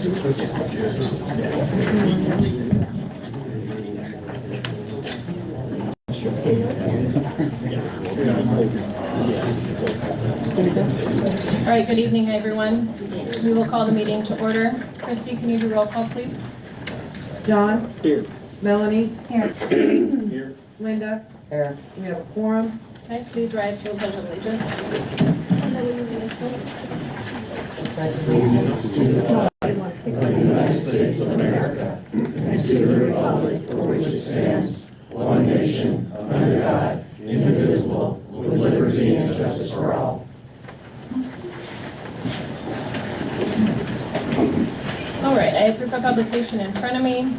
All right, good evening, everyone. We will call the meeting to order. Christy, can you do roll call, please? John? Here. Melanie? Here. Here. Linda? Here. We have a quorum. Okay, please rise for the pledge of allegiance. United States of America, and to the republic for which it stands, one nation, under God, indivisible, with liberty and justice for all. All right, I have proof of publication in front of me.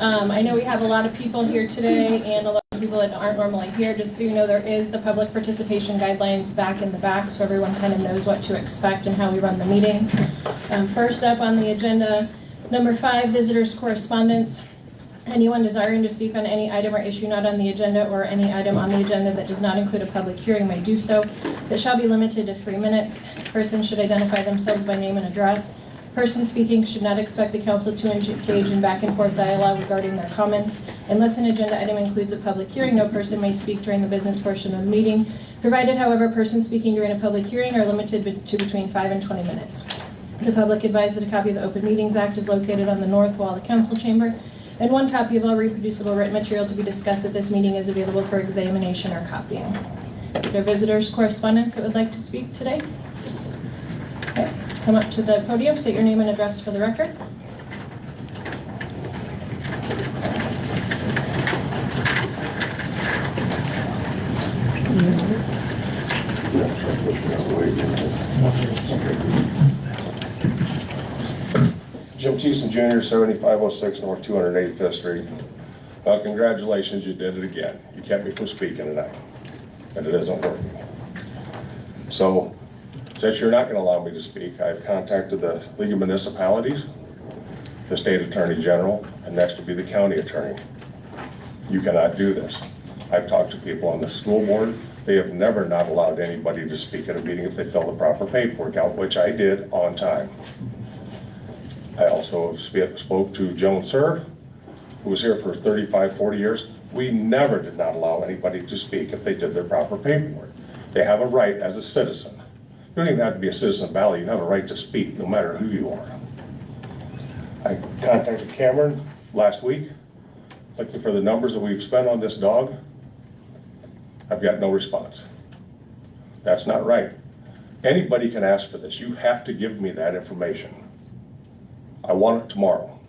I know we have a lot of people here today and a lot of people that aren't normally here. Just so you know, there is the public participation guidelines back in the back so everyone kind of knows what to expect and how we run the meetings. First up on the agenda, number 5, visitors' correspondence. Anyone desiring to speak on any item or issue not on the agenda or any item on the agenda that does not include a public hearing may do so. It shall be limited to 3 minutes. Persons should identify themselves by name and address. Person speaking should not expect the council to engage in back and forth dialogue regarding their comments. Unless an agenda item includes a public hearing, no person may speak during the business portion of the meeting, provided, however, persons speaking during a public hearing are limited to between 5 and 20 minutes. The public advised that a copy of the Open Meetings Act is located on the north wall of the council chamber, and 1 copy of all reproducible written material to be discussed at this meeting is available for examination or copying. Is there visitors' correspondence that would like to speak today? Okay. Come up to the podium, state your name and address for the record. Jim Thiessen Jr., 7506 North 285th Street. Congratulations, you did it again. You kept me from speaking tonight, and it isn't working. So, since you're not going to allow me to speak, I've contacted the League of Municipalities, the State Attorney General, and next to be the County Attorney. You cannot do this. I've talked to people on the school board. They have never not allowed anybody to speak at a meeting if they fill the proper paperwork out, which I did on time. I also spoke to Joan Sir, who was here for 35, 40 years. We never did not allow anybody to speak if they did their proper paperwork. They have a right as a citizen. You don't even have to be a citizen of Valley. You have a right to speak no matter who you are. I contacted Cameron last week looking for the numbers that we've spent on this dog. I've got no response. That's not right. Anybody can ask for this. You have to give me that information. I want it tomorrow.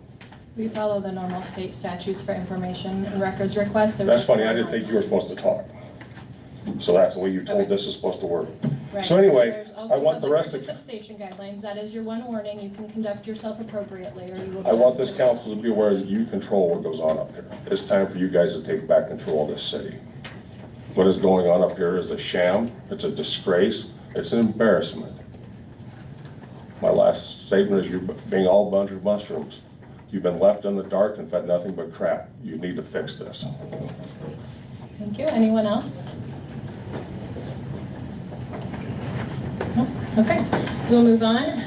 We follow the normal state statutes for information and records requests. That's funny. I didn't think you were supposed to talk. So that's the way you told this is supposed to work. Right. So anyway, there's also I want the public rest of... participation guidelines. That is your one warning. You can conduct yourself appropriately or you will be I want this escalated. council to be aware that you control what goes on up here. It's time for you guys to take back control of this city. What is going on up here is a sham. It's a disgrace. It's an embarrassment. My last statement is you're being all a bunch of mushrooms. You've been left in the dark and fed nothing but crap. You need to fix this. Thank you. Anyone else? No? Okay, we'll move on.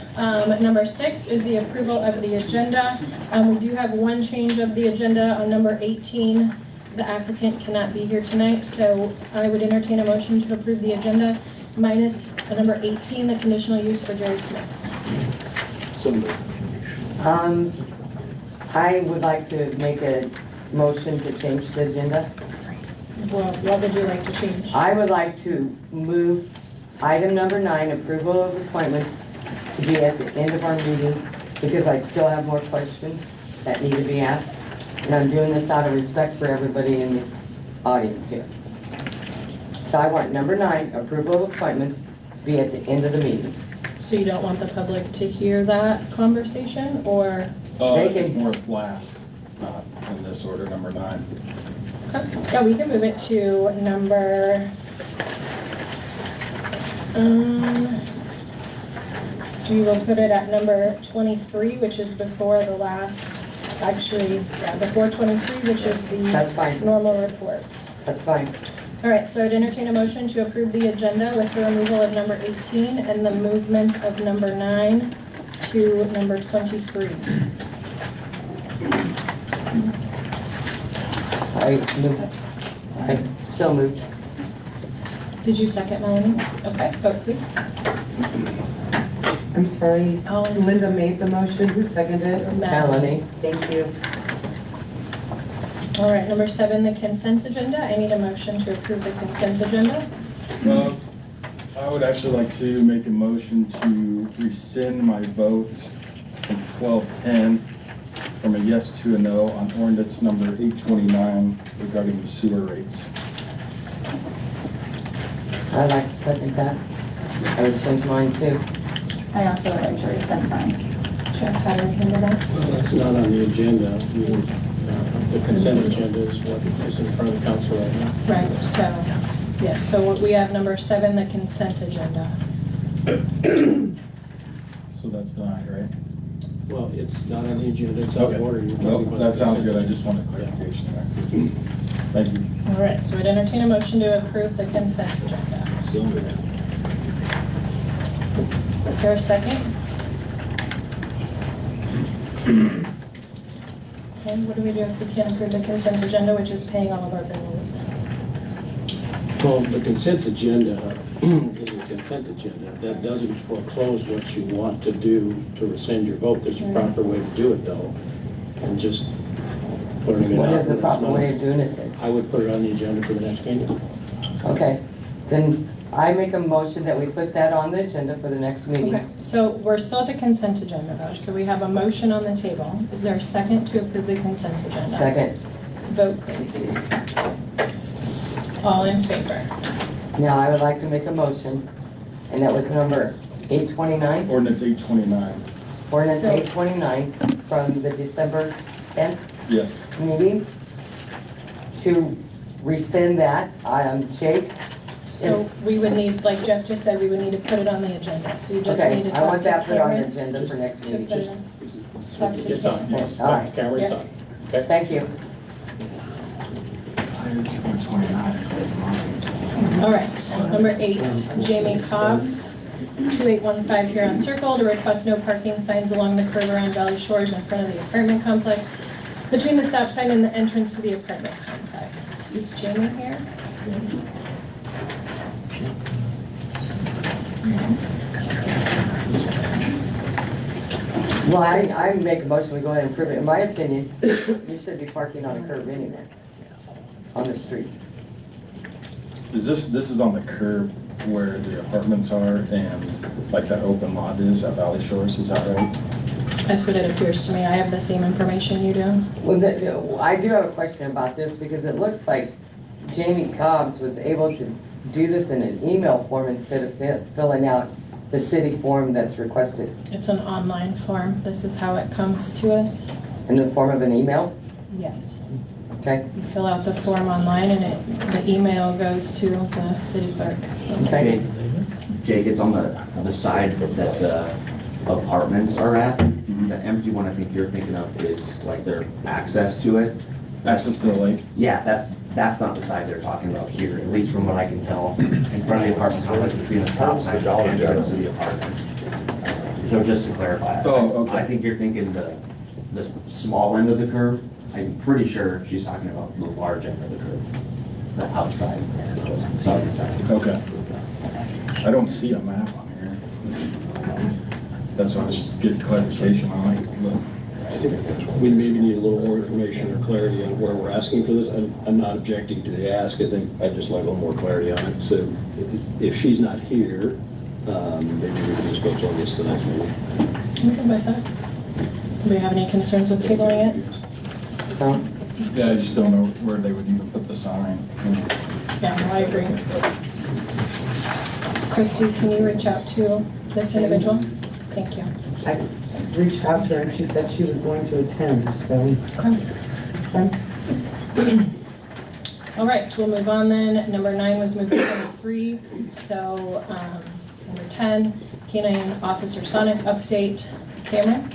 Number 6 is the approval of the agenda. We do have one change of the agenda on number 18. The applicant cannot be here tonight, so I would entertain a motion to approve the agenda minus number 18, the conditional use for Jerry Smith. So moved. I would like to make a motion to change the agenda. Well, what would you like to change? I would like to move item number 9, approval of appointments, to be at the end of our meeting because I still have more questions that need to be asked. And I'm doing this out of respect for everybody in the audience here. So I want number 9, approval of appointments, to be at the end of the meeting. So you don't want the public to hear that conversation, or? It's more last, not in this order, number 9. Okay. Yeah, we can move it to number, we will put it at number 23, which is before the last, actually, yeah, before 23, which is the That's fine. normal reports. That's fine. All right, so I'd entertain a motion to approve the agenda with the removal of number 18 and the movement of number 9 to number 23. I so moved. Did you second, Melanie? Okay, vote please. I'm sorry, Ellen. Linda made the motion, who seconded it? Melanie. Thank you. All right, number 7, the consent agenda. I need a motion to approve the consent agenda. I would actually like to make a motion to rescind my vote from 12:10 from a yes to a no on ordinance number 829 regarding the sewer rates. I'd like to second that. I would change mine too. I also would like to rescind mine. Jeff, how do we handle that? Well, that's not on the agenda. The consent agenda is what is in front of the council right now. Right, so, yes, so what we have number 7, the consent agenda. So that's denied, right? Well, it's not on the agenda, it's out of order. You're talking Well, about that the sounds consent. good. I just wanted clarification there. Thank you. All right, so I'd entertain a motion to approve the consent agenda. So moved. Is there a second? Okay, what do we do if we can't approve the consent agenda, which is paying all of our bills? Well, the consent agenda is a consent agenda. That doesn't foreclose what you want to do to rescind your vote. There's a proper way to do it though. And just putting it out. What is the when it's proper not- way of doing it then? I would put it on the agenda for the next meeting. Okay, then I make a motion that we put that on the agenda for the next meeting. Okay, so we're still at the consent agenda though, so we have a motion on the table. Is there a second to approve the consent agenda? Second. Vote please. All in favor? Now, I would like to make a motion, and that was number 829, Ordinance 829. ordinance So- 829 from the December 10th Yes. meeting to rescind that. Jake? So we would need, like Jeff just said, we would need to put it on the agenda, so you just need Okay, to I talk want to that put on the Cameron. agenda for next To meeting. put it Just- on. Talk to It's on, Cameron. yes. All right. Camera, it's Yeah. on. Okay? Thank you. All right, number 8, Jamie Cobbs, 2815 Huron Circle, to request no parking signs along the curb around Valley Shores in front of the apartment complex, between the stop sign and the entrance to the apartment complex. Is Jamie here? Well, I make a motion, we go ahead and approve it. In my opinion, you should be parking on a curb anyway, on the street. This is on the curb where the apartments are and like that open lot is at Valley Shores, is that right? That's what it appears to me. I have the same information you do. Well, I do have a question about this because it looks like Jamie Cobbs was able to do this in an email form instead of filling out the city form that's requested It's an online form. This is how it comes to us. in the form of an email. Yes. Okay, You fill out the form online and the email goes to the city clerk. okay. Jake, it's on the side that the apartments are at. The empty one I think you're thinking of is like their access to it. Access to the lake? Yeah, that's not the side they're talking about here, at least from what I can tell. In front of the apartment complex between the stop sign and the entrance to the apartments. So just to clarify. Oh, okay. I think you're thinking the small end of the curve. I'm pretty sure she's talking about the large end of the curve. The outside, I suppose, southern side. Okay. I don't see a map on here. That's why I was just getting clarification on it. I think we maybe need a little more information or clarity on where we're asking for this. I'm not objecting to the ask. I think I'd just like a little more clarity on it. So if she's not here, maybe we can just go to this the next meeting. I'm good with that. Do we have any concerns with tabling it? So, Yeah, I just don't know where they would even put the sign. Yeah, no, I agree. Christy, can you reach out to this individual? Thank you. I reached out to her and she said she was going to attend, so. Okay. All right, we'll move on then. Number 9 was moved to number 3. So, number 10, Canine Officer Sonic update. Cameron?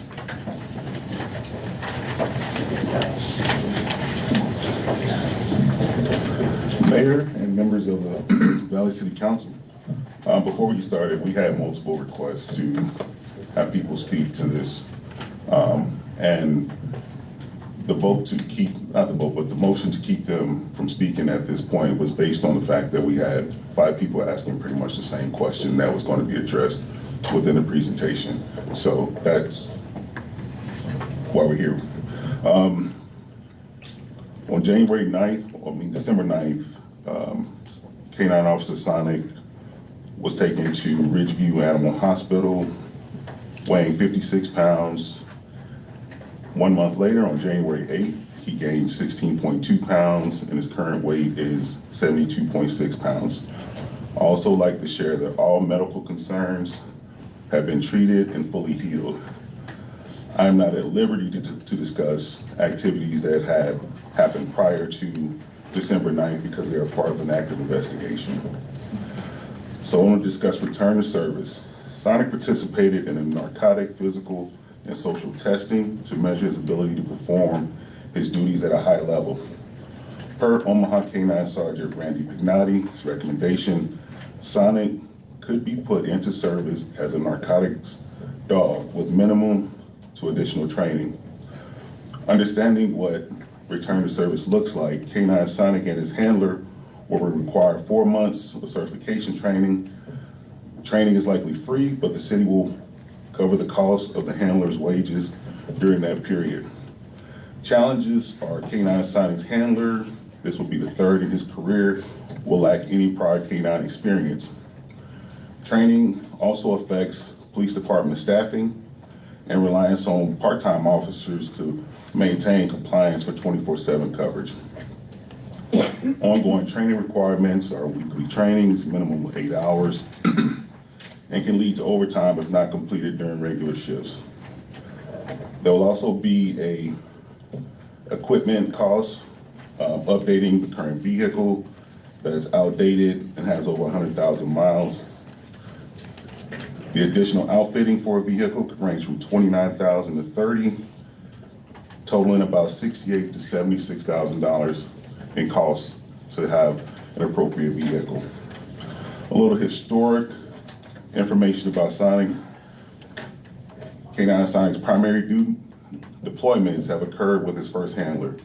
Mayor and members of the Valley City Council. Before we started, we had multiple requests to have people speak to this. And the vote to keep, not the vote, but the motion to keep them from speaking at this point was based on the fact that we had 5 people asking pretty much the same question that was going to be addressed within the presentation. So that's why we're here. On January 9th, December 9th, K-9 Officer Sonic was taken to Ridgeview Animal Hospital, weighing 56 pounds. 1 month later, on January 8th, he gained 16.2 pounds, and his current weight is 72.6 pounds. I also like to share that all medical concerns have been treated and fully healed. I am not at liberty to discuss activities that had happened prior to December 9th because they are part of an active investigation. So I want to discuss return to service. Sonic participated in a narcotic, physical, and social testing to measure his ability to perform his duties at a high level. Per Omaha K-9 Sergeant Randy Pignotti's recommendation, Sonic could be put into service as a narcotics dog with minimum to additional training. Understanding what return to service looks like, K-9 Sonic and his handler will require 4 months of certification training. Training is likely free, but the city will cover the cost of the handler's wages during that period. Challenges are K-9 Sonic's handler, this will be the 3rd in his career, will lack any prior K-9 experience. Training also affects police department staffing and reliance on part-time officers to maintain compliance for 24/7 coverage. Ongoing training requirements are weekly trainings, minimum of 8 hours, and can lead to overtime if not completed during regular shifts. There will also be a equipment cost, updating the current vehicle that's outdated and has over 100,000 miles. The additional outfitting for a vehicle could range from $29,000 to $30,000, totaling about $68,000 to $76,000 in costs to have an appropriate vehicle. A little historic information about Sonic. K-9 Sonic's primary deployments have occurred with his first handler.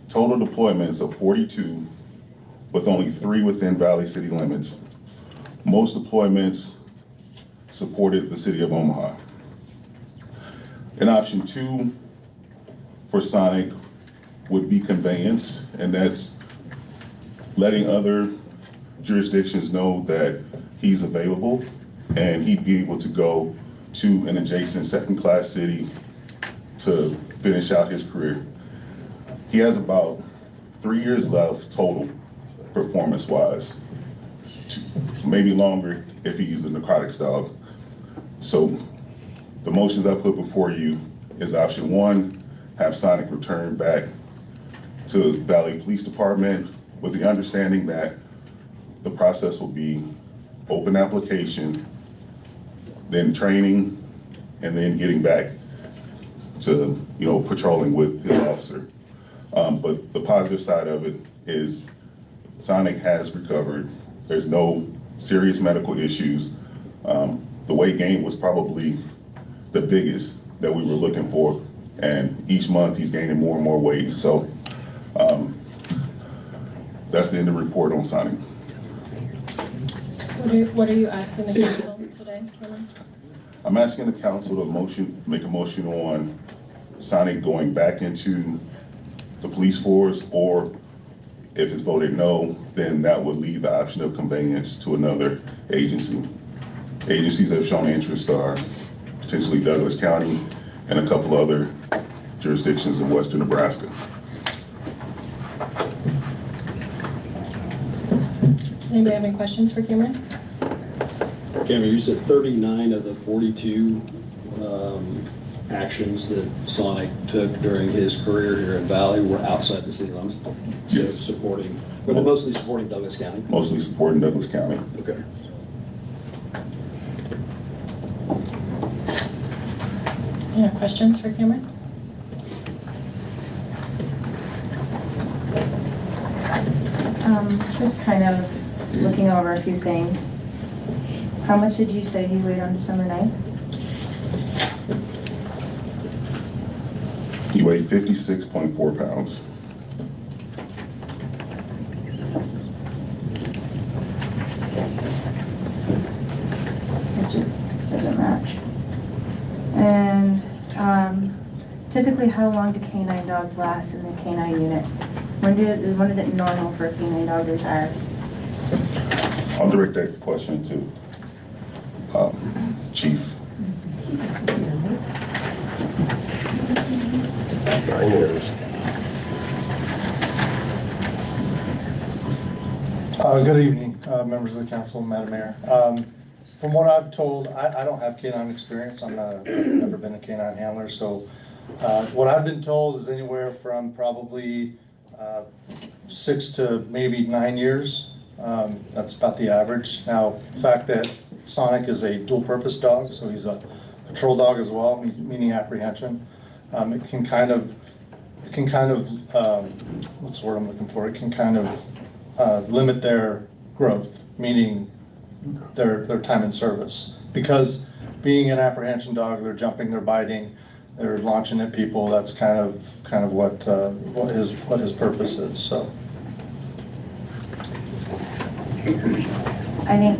Total deployments of 42, with only 3 within Valley City limits. Most deployments supported the city of Omaha. And option 2 for Sonic would be conveyance, and that's letting other jurisdictions know that he's available and he'd be able to go to an adjacent second-class city to finish out his career. He has about 3 years left total, performance-wise, maybe longer if he's a narcotics dog. So the motions I put before you is option 1, have Sonic return back to Valley Police Department with the understanding that the process will be open application, then training, and then getting back to, patrolling with his officer. But the positive side of it is Sonic has recovered. There's no serious medical issues. The weight gain was probably the biggest that we were looking for. And each month he's gaining more and more weight. So that's the end of the report on Sonic. What are you asking the council today, Cameron? I'm asking the council to make a motion on Sonic going back into the police force, or if it's voted no, then that would leave the option of conveyance to another agency. Agencies that have shown interest are potentially Douglas County and a couple other jurisdictions in western Nebraska. Anybody have any questions for Cameron? Cameron, you said 39 of the 42 actions that Sonic took during his career here in Valley were outside the city limits? Yes. Were they mostly supporting Douglas County? Mostly supporting Douglas County. Okay. Any questions for Cameron? Just kind of looking over a few things. How much did you say he weighed on December 9th? He weighed 56.4 pounds. It just doesn't match. And typically, how long do canine dogs last in the canine unit? When is it normal for a canine dog to retire? I'll direct that question to Chief. Good evening, members of the council, Madam Mayor. From what I've told, I don't have canine experience. I've never been a canine handler, so what I've been told is anywhere from probably 6 to maybe 9 years. That's about the average. Now, the fact that Sonic is a dual-purpose dog, so he's a patrol dog as well, meaning apprehension. It can kind of, what's the word I'm looking for? It can kind of limit their growth, meaning their time in service. Because being an apprehension dog, they're jumping, they're biting, they're launching at people. That's kind of what his purpose is. So. I think,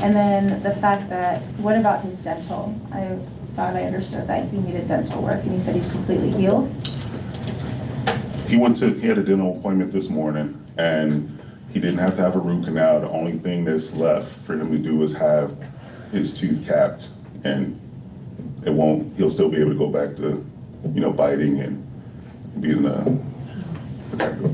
and then the fact that, what about his dental? I thought I understood that he needed dental work, and he said he's completely healed. He had a dental appointment this morning, and he didn't have to have a root canal. The only thing that's left for him to do is have his tooth capped, and he'll still be able to go back to, biting and being protective.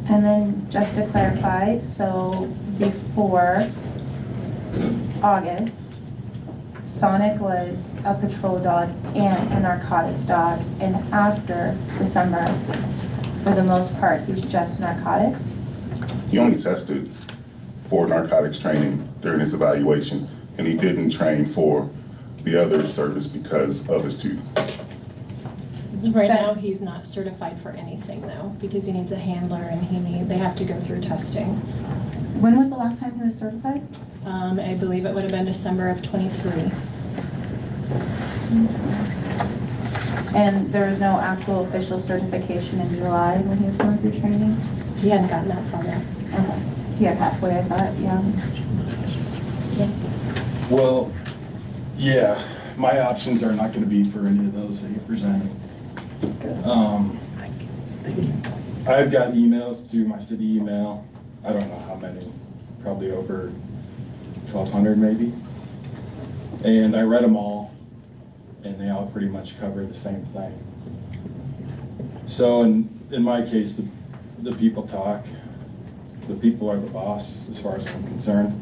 And then just to clarify, so before August, Sonic was a patrol dog and a narcotics dog, and after December, for the most part, he's just narcotics? He only tested for narcotics training during his evaluation, and he didn't train for the other service because of his tooth. Right now, he's not certified for anything though, because he needs a handler and they have to go through testing. When was the last time he was certified? I believe it would have been December of '23. And there was no actual official certification in July when he was going through training? He hadn't gotten that far yet. Okay. He had halfway, I thought, yeah. Well, yeah, my options are not going to be for any of those that you presented. I've got emails to my city email. I don't know how many, probably over 1,200 maybe. And I read them all, and they all pretty much cover the same thing. So in my case, the people talk. The people are the boss, as far as I'm concerned.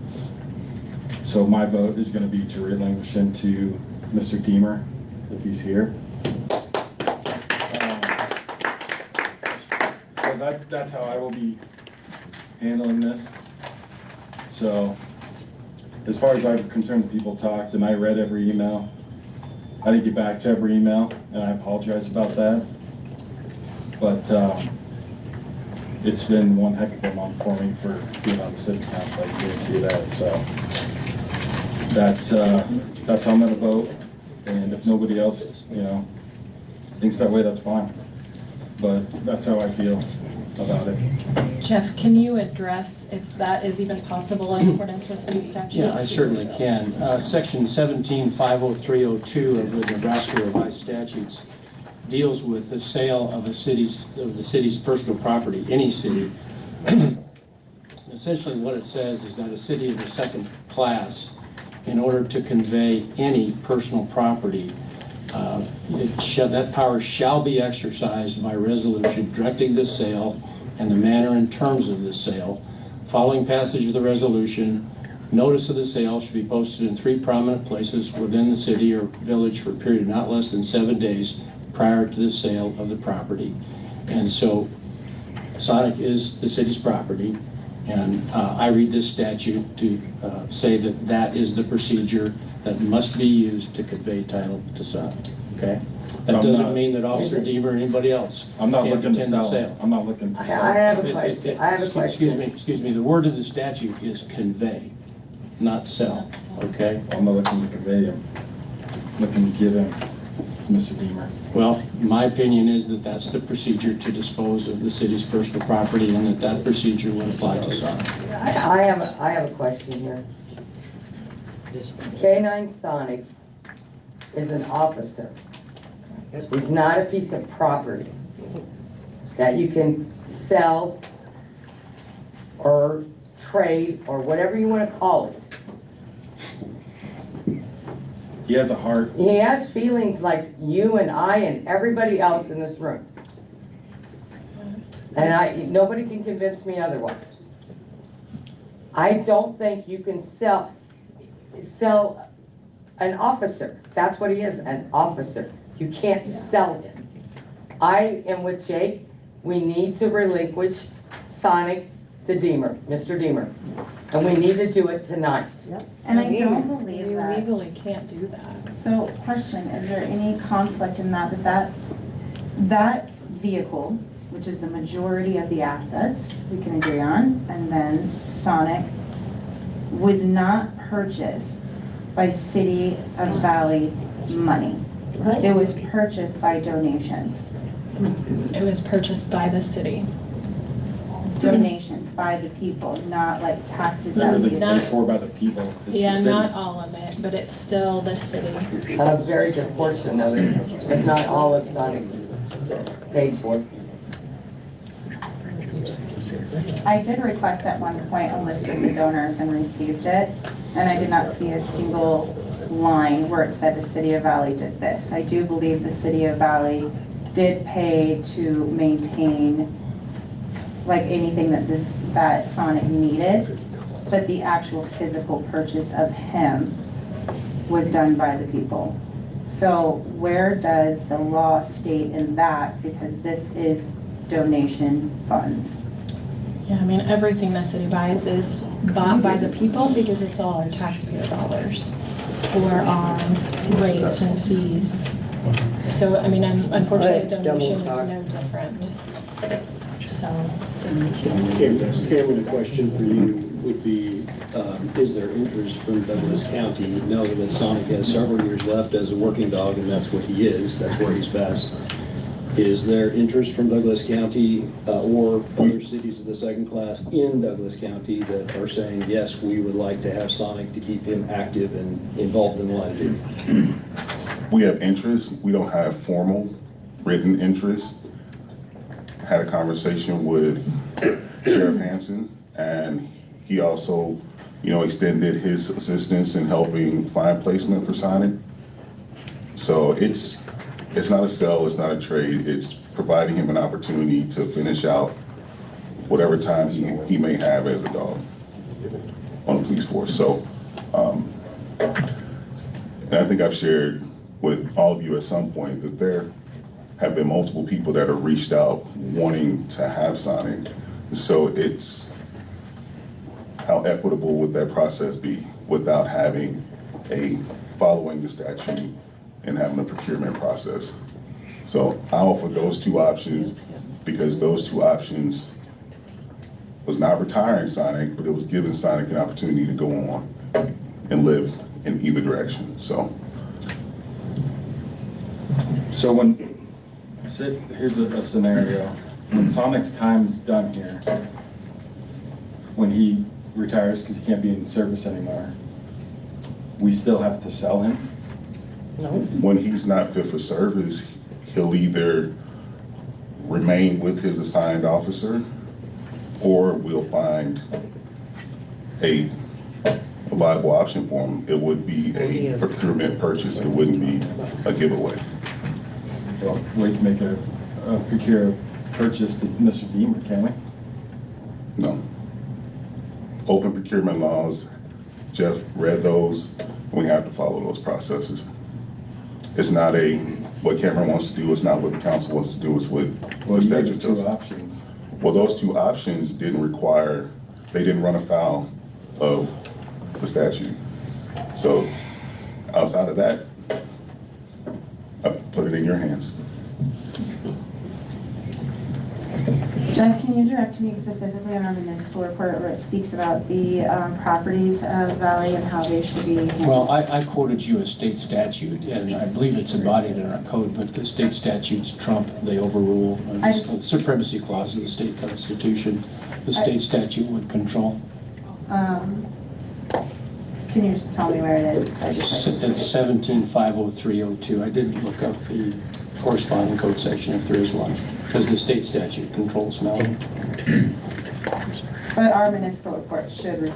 So my vote is going to be to relinquish him to Mr. Deemer, if he's here. So that's how I will be handling this. So as far as I'm concerned, the people talked, and I read every email. I didn't get back to every email, and I apologize about that. But it's been one heck of a month for me for being on the city council. I guarantee you that. So that's how I'm gonna vote. And if nobody else, thinks that way, that's fine. But that's how I feel about it. Jeff, can you address if that is even possible in accordance with city statutes? Yeah, I certainly can. Section 17-50302 of the Nebraska Revised Statutes deals with the sale of the city's personal property, any city. Essentially what it says is that a city of the second class, in order to convey any personal property, that power shall be exercised by resolution directing the sale and the manner and terms of the sale. Following passage of the resolution, notice of the sale should be posted in 3 prominent places within the city or village for a period of not less than 7 days prior to the sale of the property. And so Sonic is the city's property, and I read this statute to say that that is the procedure that must be used to convey title to Sonic, okay? That doesn't mean that Officer Deaver or anybody else I'm not can't looking to attend the sell. sale. I'm not looking to I sell. have a question. Excuse me, the word of the statute is convey, not sell, okay? I'm not looking to convey him. I'm looking to give him Mr. Beamer. Well, my opinion is that that's the procedure to dispose of the city's personal property and that that procedure would apply to Sonic. I have a question here. K-9 Sonic is an officer. He's not a piece of property that you can sell or trade or whatever you want to call it. He has a heart. He has feelings like you and I and everybody else in this room. And nobody can convince me otherwise. I don't think you can sell an officer. That's what he is, an officer. You can't sell him. I am with Jake. We need to relinquish Sonic to Deemer, Mr. Deemer. And we need to do it tonight. And I don't believe You that. legally can't do that. So, question, is there any conflict in that vehicle, which is the majority of the assets we can agree on, and then Sonic, was not purchased by City of Valley money? It was purchased by donations. It was purchased by the city. Donations by the people, not like taxes that we It's Not- paid for by the people. It's the Yeah, city. not all of it, but it's still the city. A very good portion of it, if not all of Sonic's paid for. I did request at one point a list of the donors and received it, and I did not see a single line where it said the City of Valley did this. I do believe the City of Valley did pay to maintain like anything that Sonic needed, but the actual physical purchase of him was done by the people. So where does the law state in that? Because this is donation funds. Yeah, I mean, everything the city buys is bought by the people because it's all our taxpayer dollars or our rates and fees. So, I mean, unfortunately, a That's donation double is no different. So, Cameron, a question for you would be, is there interest from Douglas County, knowing that Sonic has several years left as a working dog, and that's what he is, that's where he's best. Is there interest from Douglas County or other cities of the second class in Douglas County that are saying, yes, we would like to have Sonic to keep him active and involved in the line of duty? We have interest. We don't have formal written interest. Had a conversation with Sheriff Hansen, and he also, extended his assistance in helping find placement for Sonic. So it's not a sell, it's not a trade. It's providing him an opportunity to finish out whatever time he may have as a dog on the police force. So, and I think I've shared with all of you at some point that there have been multiple people that have reached out wanting to have Sonic. So it's, how equitable would that process be without having following the statute and having a procurement process? So I offer those two options because those two options was not retiring Sonic, but it was giving Sonic an opportunity to go on and live in either direction, so. So here's a scenario. When Sonic's time's done here, when he retires because he can't be in service anymore, we still have to sell him? When he's not fit for service, he'll either remain with his assigned officer, or we'll find a viable option for him. It would be a procurement purchase. It wouldn't be a giveaway. Well, we can make a procure purchase to Mr. Beamer, can we? No. Open procurement laws, Jeff read those. We have to follow those processes. It's not what Cameron wants to do, it's not what the council wants to do, it's what Well, the you gave us statute two does. options. Well, those two options they didn't run afoul of the statute. So outside of that, I put it in your hands. Jeff, can you direct me specifically on our municipal report where it speaks about the properties of Valley and how they should be handled? Well, I quoted you a state statute, and I believe it's embodied in our code, but the state statutes trump, they overrule the supremacy clause of the state constitution. The state statute would control. Can you just tell me where it is? 'Cause I just- It's 17-50302. I didn't look up the corresponding code section if there is one, because the state statute controls Melanie. But our municipal report should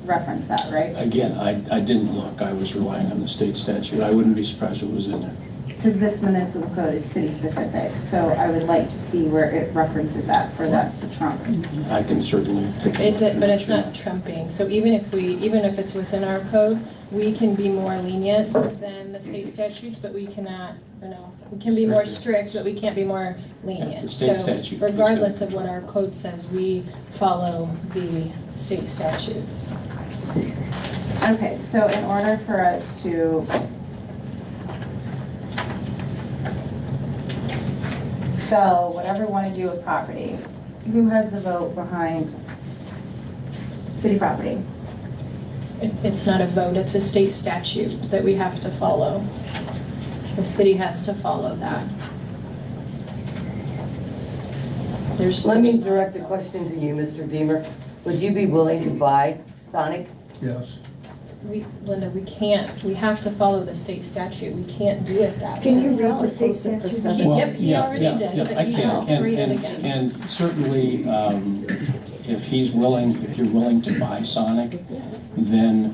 reference that, right? Again, I didn't look. I was relying on the state statute. I wouldn't be surprised if it was in there. Because this municipal code is city specific, so I would like to see where it references that for that to trump. I can certainly take a It look. did, but it's not trumping. So even if it's within our code, we can be more lenient than the state statutes, but we cannot, we can be more strict, but we can't be more lenient. the state So statute is regardless of what our code says, we follow the state statutes. Okay, so in order for us to sell whatever we want to do with property, who has the vote behind city property? It's not a vote, it's a state statute that we have to follow. The city has to follow that. Let me direct the question to you, Mr. Deemer. Would you be willing to buy Sonic? Yes. Linda, we can't, we have to follow the state statute. We can't do it that way. Can you read the state statute? Yep, he already did, but I he can. shall read it again. And certainly, if you're willing to buy Sonic, then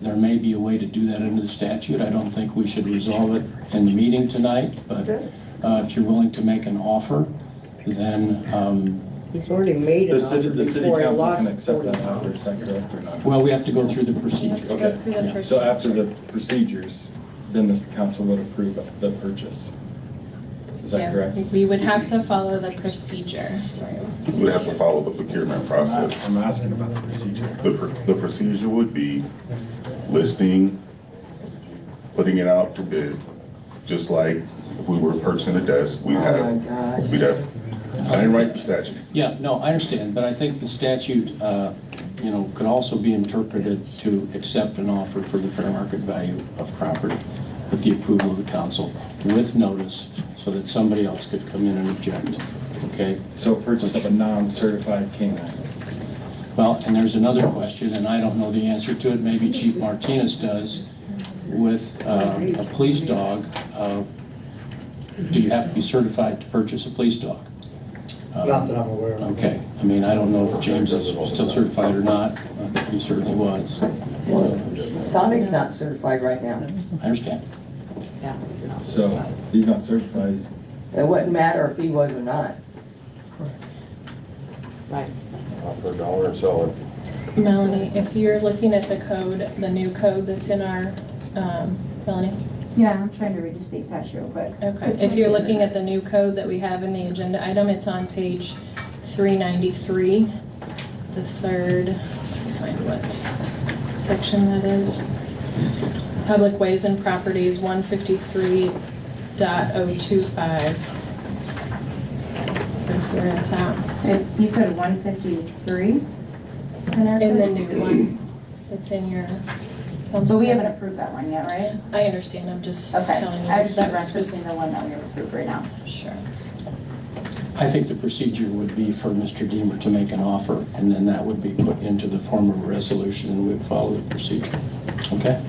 there may be a way to do that under the statute. I don't think we should resolve it in the meeting tonight, but if you're willing to make an offer, then, He's already made The an city, offer the city before he council lost can accept 40. that offer, is that correct or not? well, we have to go through the procedure. Go through the Yeah. So after procedure. the procedures, then this council would approve the purchase. Is that Yeah, correct? we would have to follow the procedure. Sorry, I was. We would have to follow the procurement process. I'm asking about the procedure. The procedure would be listing, putting it out for bid, just like if we were purchasing a desk, we'd Oh have, my gosh. we'd have, I didn't write the statute. Yeah, no, I understand, but I think the statute, could also be interpreted to accept an offer for the fair market value of property with the approval of the council, with notice, so that somebody else could come in and object, okay? So purchase of a non-certified canine. Well, and there's another question, and I don't know the answer to it, maybe Chief Martinez does. With a police dog, do you have to be certified to purchase a police dog? Not that I'm aware of. Okay, I mean, I don't know if James is still certified or not, but he certainly was. Well, Sonic's not certified right now. I understand. So if he's not certified, he's- It wouldn't matter if he was or not. Offer a dollar and sell it. Melanie, if you're looking at the code, the new code that's in our, Melanie? Yeah, I'm trying to read the state statute real quick. Okay, if you're looking at the new code that we have in the agenda item, it's on page 393, the third, find what section that is. Public Ways and Properties, 153.025. That's where it's at, You said 153 in our in the code? new one. It's in your So council. we haven't approved that one yet, right? I understand, I'm just Okay, telling you. I'm just that was referencing the one that we have approved right now. Sure. I think the procedure would be for Mr. Deemer to make an offer, and then that would be put into the form of a resolution, and we'd follow the procedure. Okay?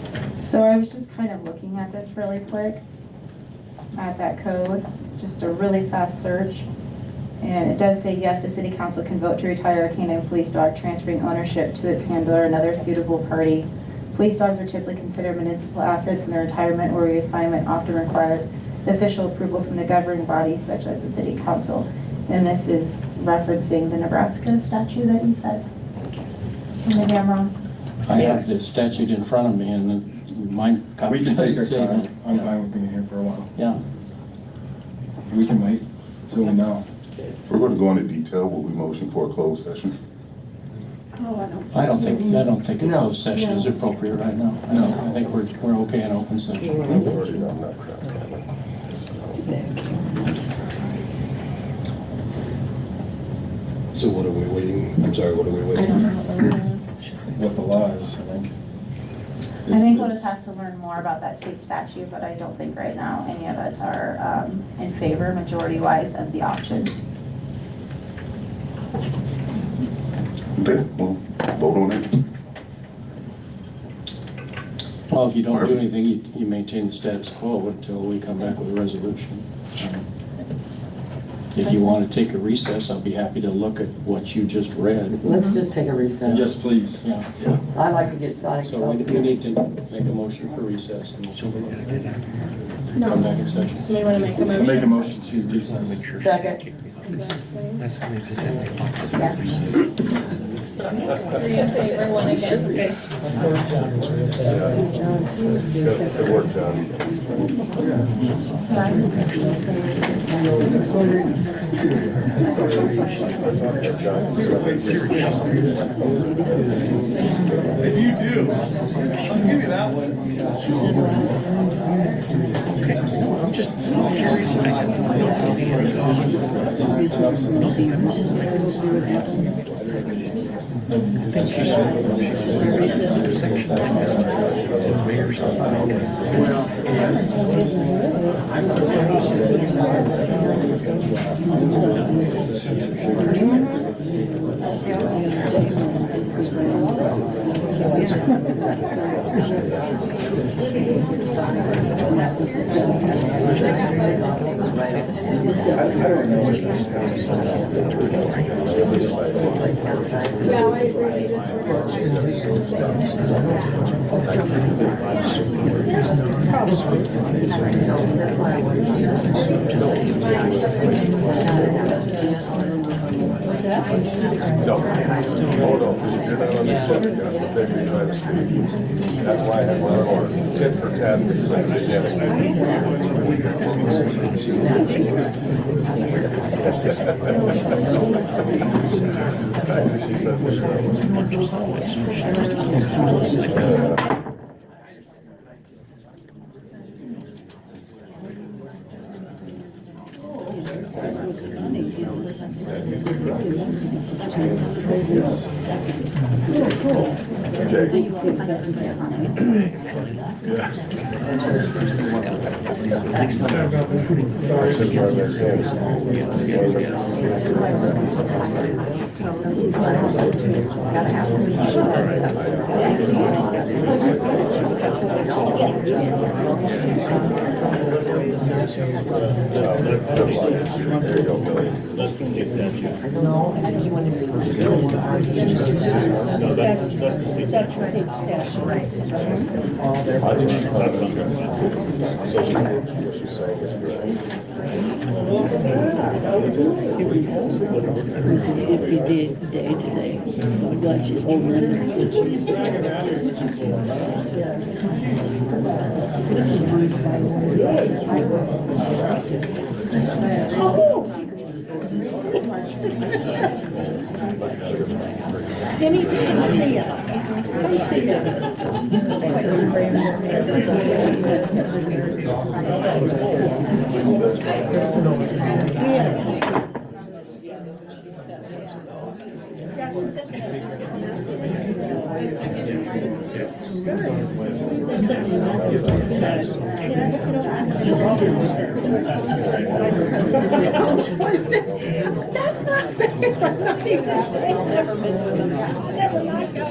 So I was just kind of looking at this really quick, at that code, just a really fast search. And it does say, yes, the city council can vote to retire a canine police dog, transferring ownership to its handler or another suitable party. Police dogs are typically considered municipal assets, and their retirement or reassignment often requires official approval from the governing bodies such as the city council. And this is referencing the Nebraska statute that you said. Or maybe I'm wrong. I have the statute in front of me, and mine copy we can take our doesn't say time. that. I'm fine with being here for a while. Yeah. We can wait till we know. We're going to go into detail when we motion for a closed session. I don't think a No. closed session is appropriate right now. I think we're okay in open session. So what are we waiting, I'm sorry, what are we I waiting? don't know. What the law is, I think. I think we'll just have to learn more about that state statute, but I don't think right now any of us are in favor, majority-wise, of the options. Okay, we'll vote on it. Well, if you don't do anything, you maintain the status quo until we come back with a resolution. If you want to take a recess, I'll be happy to look at what you just read. Let's just take a recess. Yes, please. Yeah. I like to get Sonic. So we need to make a motion for recess and we'll come back in session. Somebody want to make a I motion? make a motion to recess. Second. Three in favor, one against. Good work, John. If you do, I'll give you that one. I'm just curious. That's why I had my order, tit for tat. She said, If you did day to day, I'm glad she's over Anytime, see us. Come see us. Yeah, she said Vice President House. That's not fair. I'm not even. Never been with them. Never let go.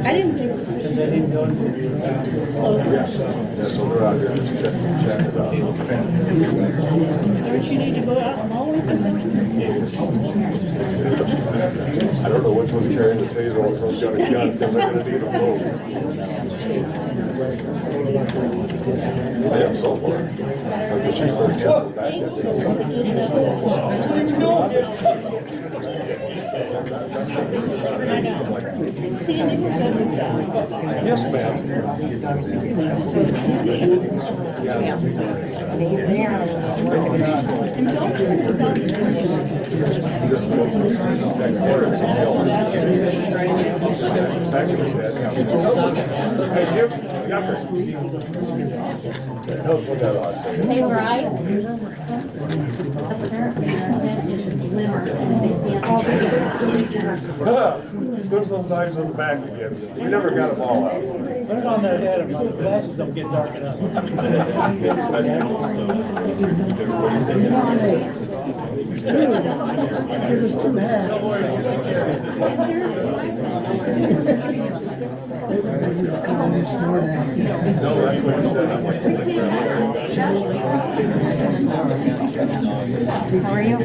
I didn't think close session. so we're out here just checking it out. Don't you need to go out and mow with them? I don't know which one's carrying the taser, which one's got a gun, because they're gonna need them both. am so far. But she's very careful back Yes, ma'am. And don't try to sell Hey, right? There's those knives in the back again. We never got them all out. Put it on their head and my glasses don't get dark enough. It was too bad. No, that's what he said. How are you?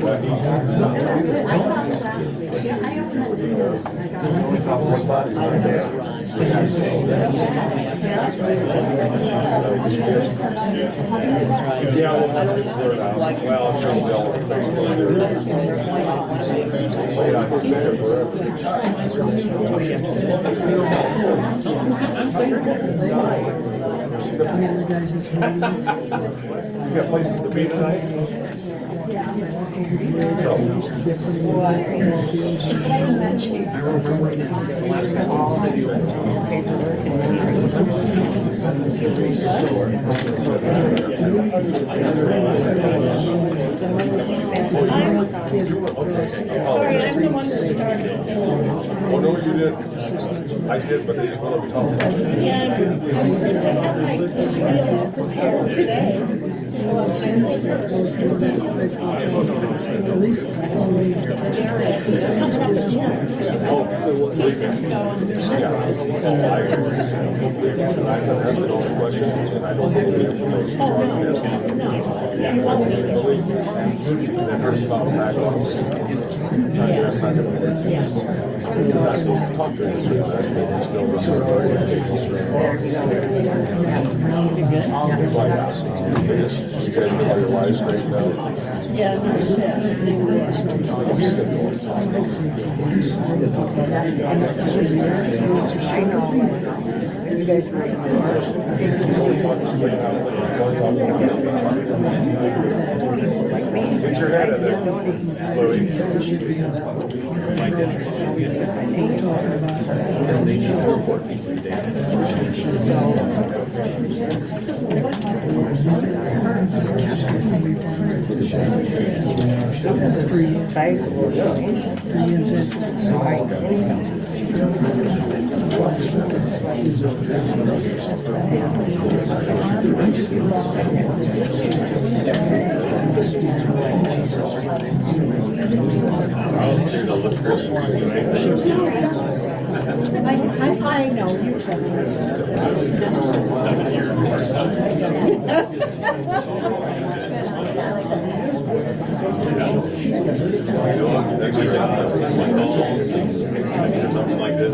Yeah, well, I'm sure You got places to be tonight? Sorry, I'm the one that started. Oh, no, you did. I did, but they didn't want to be talking about it. Yeah, I have my spiel all prepared today. Yeah, no Get your head in there, I know you tell something like this.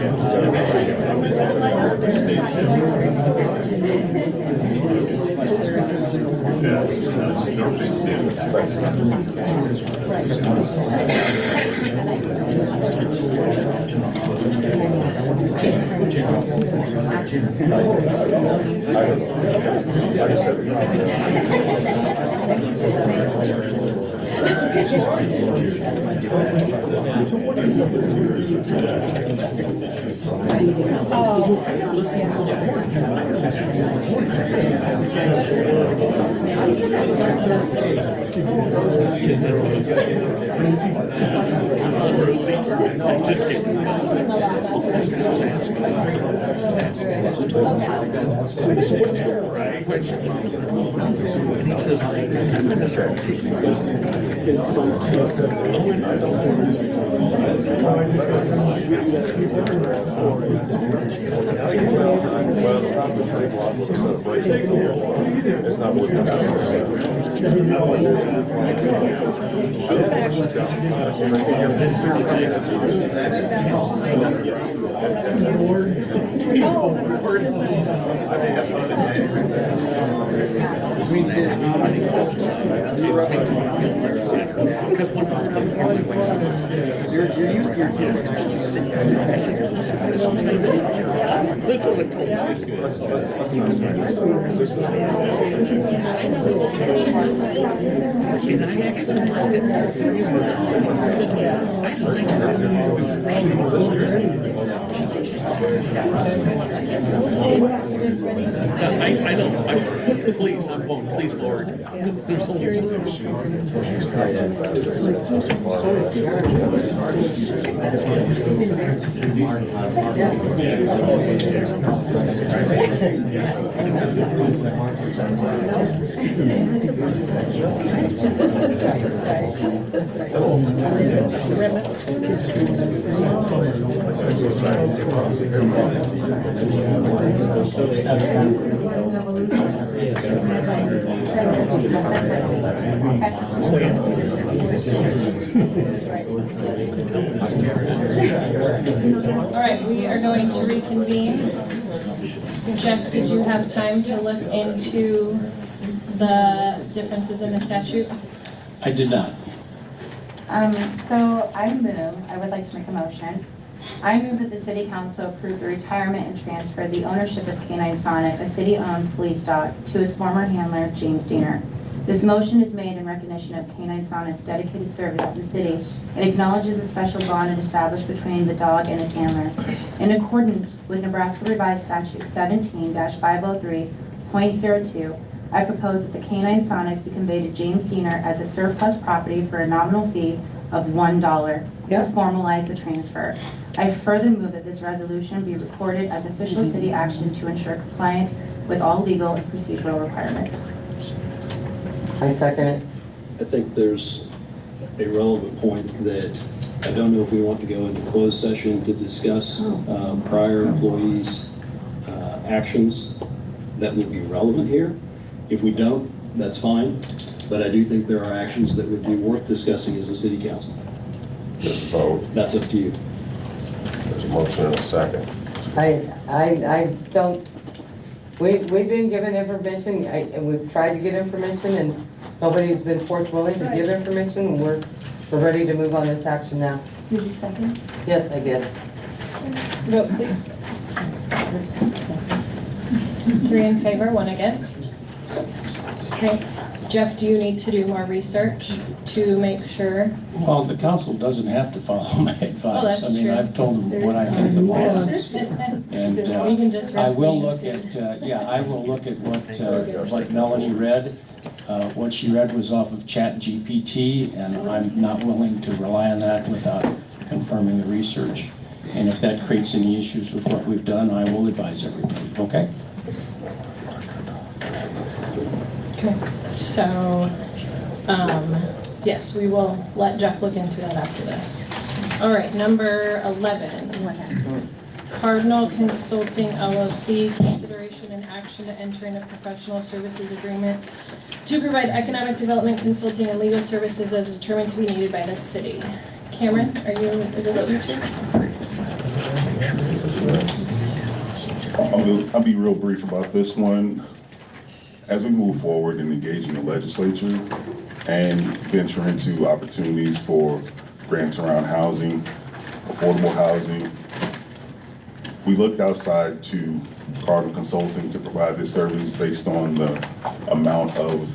Well, It's not what I know, please, I'm going, please, Lord. All right, we are going to reconvene. Jeff, did you have time to look into the differences in the statute? I did not. So I would like to make a motion. I move that the city council approve the retirement and transfer of the ownership of Canine Sonic, a city-owned police dog, to his former handler, James Diener. This motion is made in recognition of Canine Sonic's dedicated service to the city and acknowledges the special bond established between the dog and his handler. In accordance with Nebraska Revised Statute 17-503.02, I propose that the Canine Sonic be conveyed to James Diener as a surplus property for a nominal fee of $1 to formalize the transfer. I further move that this resolution be recorded as official city action to ensure compliance with all legal and procedural requirements. I second it. I think there's a relevant point that I don't know if we want to go into closed session to discuss prior employees' actions that would be relevant here. If we don't, that's fine, but I do think there are actions that would be worth discussing as a city council. Just vote. That's up to you. There's a motion and a second. I don't, we've been given information, and we've tried to get information, and nobody's been forthwilling to give information. We're ready to move on this action now. Did you second? Yes, I did. Vote, please. 3 in favor, 1 against. Okay. Jeff, do you need to do more research to make sure? Well, the council doesn't have to follow my advice. that's I mean, true. I've told them what I think the law is. And We can just I rest will names look here. at, I will look at what Melanie read. What she read was off of ChatGPT, and I'm not willing to rely on that without confirming the research. And if that creates any issues with what we've done, I will advise everybody, okay? Okay, so, yes, we will let Jeff look into that after this. All right, number 11. Cardinal Consulting LLC, consideration and action to enter in a professional services agreement to provide economic development consulting and legal services as determined to be needed by the city. Cameron, is this you too? I'll be real brief about this one. As we move forward and engage in the legislature and venture into opportunities for grants around housing, affordable housing, we looked outside to Cardinal Consulting to provide this service based on the amount of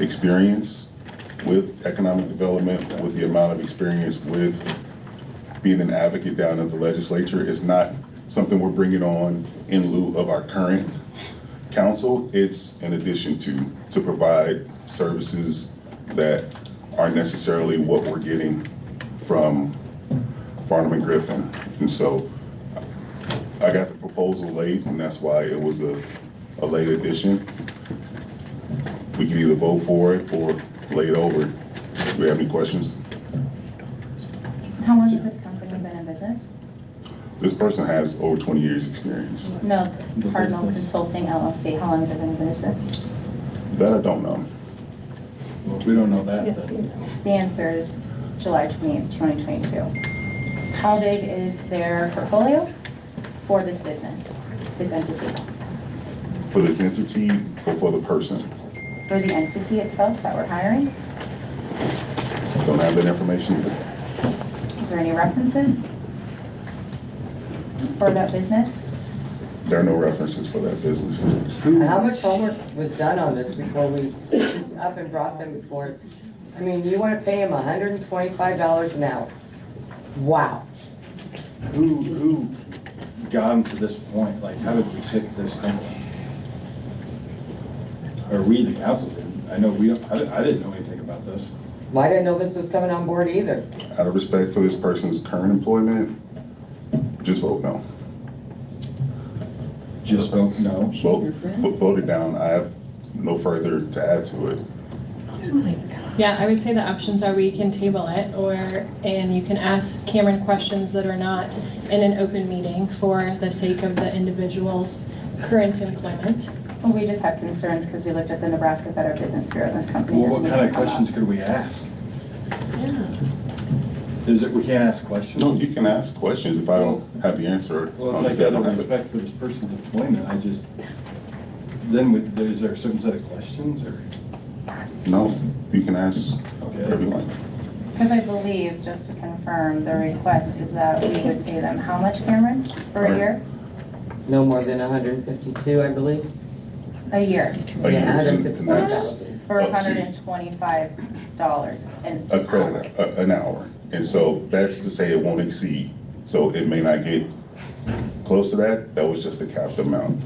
experience with economic development, with the amount of experience with being an advocate down at the legislature. Is not something we're bringing on in lieu of our current council. It's in addition to provide services that aren't necessarily what we're getting from Farnham and Griffin. And so I got the proposal late, and that's why it was a late addition. We can either vote for it or lay it over. Do we have any questions? How long has this company been in business? This person has over 20 years' experience. No, The Cardinal business. Consulting LLC, how long has it been in business? That I don't know. Well, if we don't know that, then The answer is July 20th, 2022. How big is their portfolio for this business, this entity? For this entity, for the person, For the entity itself that we're hiring? don't have that information either. Is there any references for that business? There are no references for that business. How much homework was done on this before we just up and brought them before? I mean, you want to pay them $125 an hour. Wow. who got them to this point? Like, how did we pick this company? Or we, the council, didn't. I know we don't, I didn't know anything about this. Well, I didn't know this was coming on board either. Out of respect for this person's current employment, just vote no. Just vote no. Vote it down. I have no further to add to it. Yeah, I would say the options are we can table it, and you can ask Cameron questions that are not in an open meeting for the sake of the individual's current employment. Well, we just had concerns because we looked at the Nebraska Better Business Bureau and this company. Well, what hasn't kind of even come up. questions could we ask? Is it, we can't ask questions? No, you can ask questions if I don't have the answer. Well, it's I'll like just say I out don't of have it. respect for this person's employment, is there a certain set of questions, or? No, you can ask Okay. whatever you like. Because I believe, just to confirm, the request is that we would pay them how much, Cameron, for a year? No more than 152, I believe. A year, A year, Yeah, and that's $155,000. for up to $125 an a hour. credit, an hour. And so that's to say it won't exceed. So it may not get close to that. That was just the capped amount.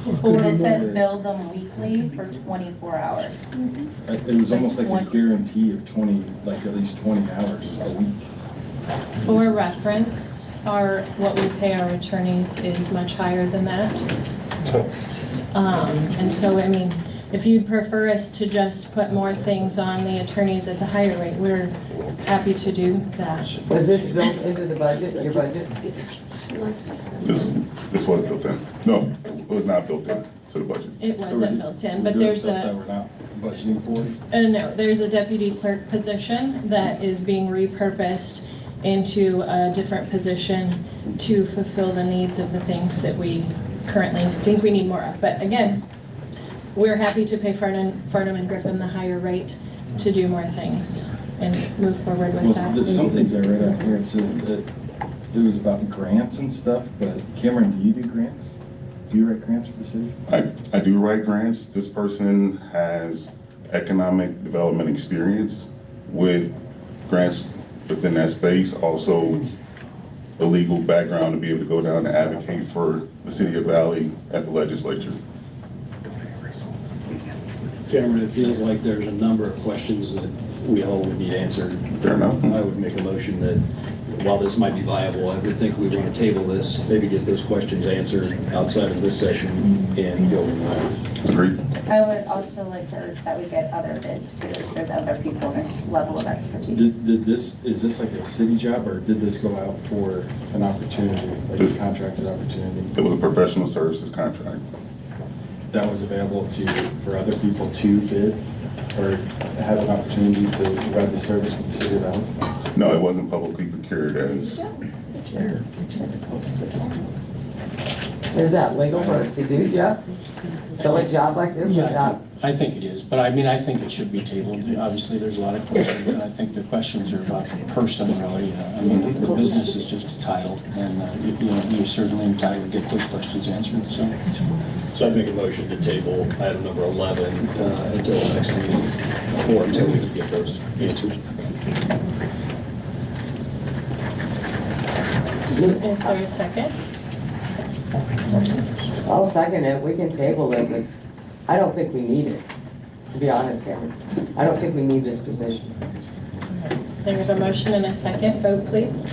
It says bill them weekly for 24 hours. It was almost like a guarantee of 20, like at least 20 hours a week. For reference, what we pay our attorneys is much higher than that. And so, I mean, if you'd prefer us to just put more things on the attorneys at the higher rate, we're happy to do that. Was this built into the budget, your budget? This was built in. No, it was not built in to the budget. It wasn't built in, but We're doing there's stuff that a, we're not budgeting for. no, there's a deputy clerk position that is being repurposed into a different position to fulfill the needs of the things that we currently think we need more of. But again, we're happy to pay Farnham and Griffin the higher rate to do more things and move forward Well, with that. some things I read out here, it says that it was about grants and stuff, but Cameron, do you do grants? Do you write grants for the city? I do write grants. This person has economic development experience with grants within that space. Also, a legal background to be able to go down and advocate for the city of Valley at the legislature. Cameron, it feels like there's a number of questions that we all would need answered. Fair enough. I would make a motion that while this might be viable, I would think we want to table this, maybe get those questions answered outside of this session and go from there. Agreed? I would also like to urge that we get other bids too, if there's other people in this level of expertise. Is this like a city job, or did this go out for an opportunity, like a contracted opportunity? It was a professional services contract. That was available for other people to bid, or have an opportunity to provide the service with the city of Valley? No, it wasn't publicly procured as, Is that legal for us to do, Jeff? Fill a job like this Yeah, without? I think it is, but I mean, I think it should be tabled. Obviously, there's a lot of questions, and I think the questions are about the person, really. I mean, the business is just a title, and, you're certainly entitled to get those questions answered, so. So I'd make a motion to table item number 11 until the next meeting, or until we can get those answers. Is there a second? I'll second it, we can table it, but I don't think we need it, to be honest, Kevin. I don't think we need this position. There's a motion and a second. Vote, please.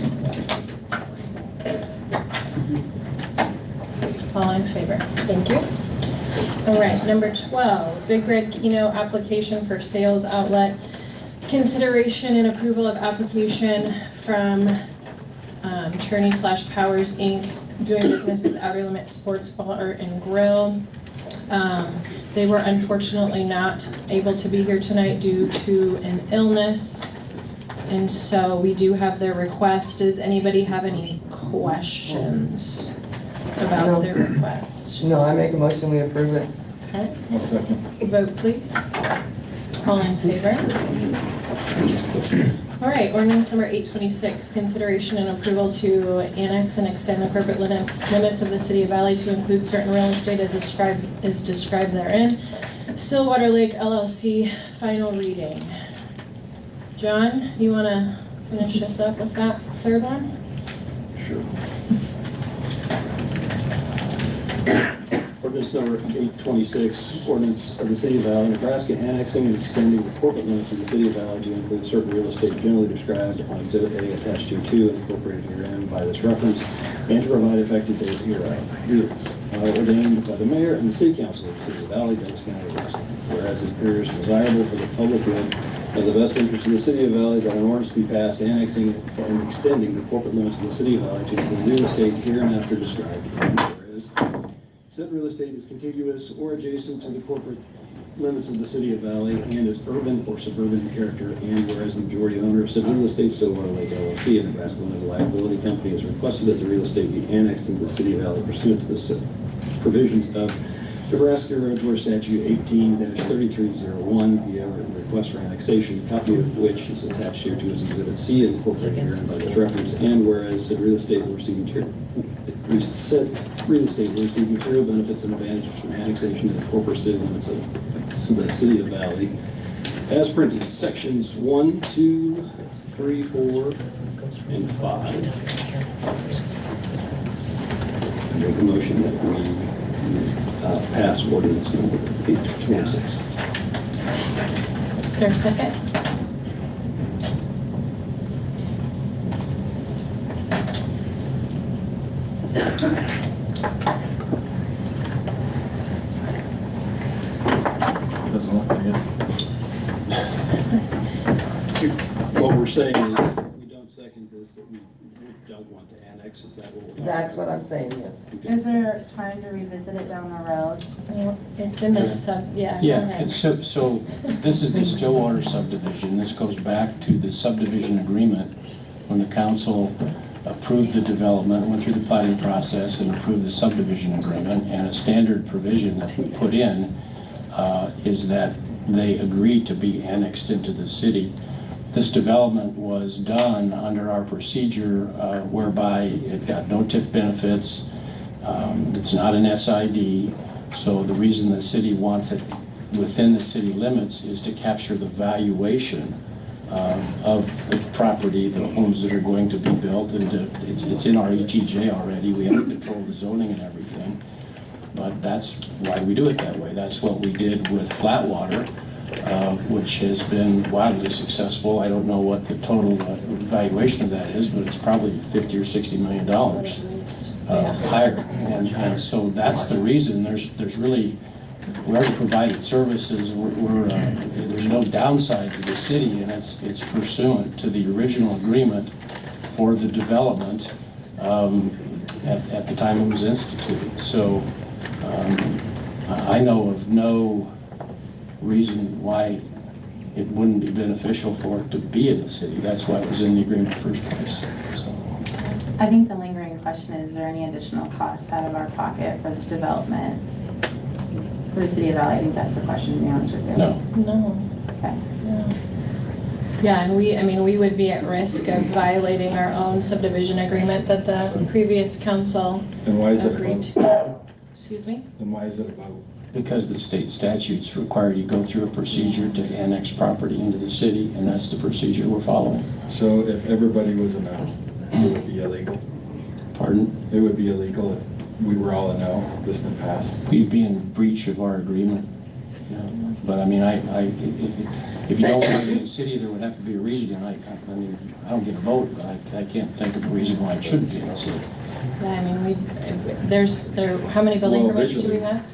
All in favor? Thank you. All right, number 12, Big Red Keno application for sales outlet. Consideration and approval of application from Cherney/Powers Inc., doing business as Outer Limits Sports Bar and Grill. They were unfortunately not able to be here tonight due to an illness. And so we do have their request. Does anybody have any questions about their request? No, I make a motion, we approve it. Okay, One second. vote please. All in favor? All right, ordinance number 826, consideration and approval to annex and extend the corporate limits of the city of Valley to include certain real estate as described therein. Stillwater Lake LLC, final reading. John, you want to finish us up with that third one? Sure. Ordinance number 826, ordinance of the City of Valley, Nebraska, annexing and extending the corporate limits of the City of Valley to include certain real estate generally described on Exhibit A attached to and incorporated herein by this reference, and to provide effective date hereof. Ordained by the mayor and the city council of the City of Valley, Dennis County, Nebraska. Whereas it appears desirable for the public good and the best interest of the City of Valley that an ordinance be passed annexing and extending the corporate limits of the City of Valley to include real estate hereinafter described. And whereas said real estate is contiguous or adjacent to the corporate limits of the City of Valley and is urban or suburban in character, and whereas the majority owner of said real estate, Stillwater Lake LLC, and Nebraska Limited Liability Company, has requested that the real estate be annexed into the City of Valley pursuant to the provisions of Nebraska Roadway Statute 18-3301 via written request for annexation, a copy of which is attached here to as Exhibit C and incorporated herein by this reference, and whereas said real estate will receive material benefits and advantages from annexation of the corporate city limits of the City of Valley, as printed, sections 1, 2, 3, 4, and 5. I make a motion that we pass ordinance number 826. Is there a second? Doesn't look like it. What we're saying is, if we don't second this, that we don't want to annex, is that what we're talking about? That's what I'm saying, yes. Is there time to revisit it down the road? It's in the sub, yeah. go Yeah, ahead. so this is the Stillwater subdivision. This goes back to the subdivision agreement when the council approved the development, went through the planning process and approved the subdivision agreement. And a standard provision that we put in is that they agreed to be annexed into the city. This development was done under our procedure whereby it got no TIF benefits. It's not an SID. So the reason the city wants it within the city limits is to capture the valuation of the property, the homes that are going to be built, and it's in our ETJ already. We have to control the zoning and everything, but that's why we do it that way. That's what we did with Flatwater, which has been wildly successful. I don't know what the total valuation of that is, but it's probably $50 or $60 million higher. And so that's the reason. There's really, we already provided services. There's no downside to the city, and it's pursuant to the original agreement for the development at the time it was instituted. So I know of no reason why it wouldn't be beneficial for it to be in the city. That's why it was in the agreement in the first place. So. I think the lingering question is there any additional costs out of our pocket for this development for the City of Valley? I think that's the question to be answered there. No. No. Okay. No. Yeah, and we would be at risk of violating our own subdivision agreement that the previous council And why is it agreed a vote? to. Excuse me? And why is it a vote? Because the state statutes require you to go through a procedure to annex property into the city, and that's the procedure we're following. So if everybody was a no, it would be illegal. Pardon? It would be illegal if we were all a no, this didn't pass. We'd be in breach of our agreement. But I mean, if you don't want it in the city, there would have to be a reason. I mean, I don't get a vote, but I can't think of a reason why it shouldn't be in the city. Yeah, I mean, how many building Well, permits do we visually- have?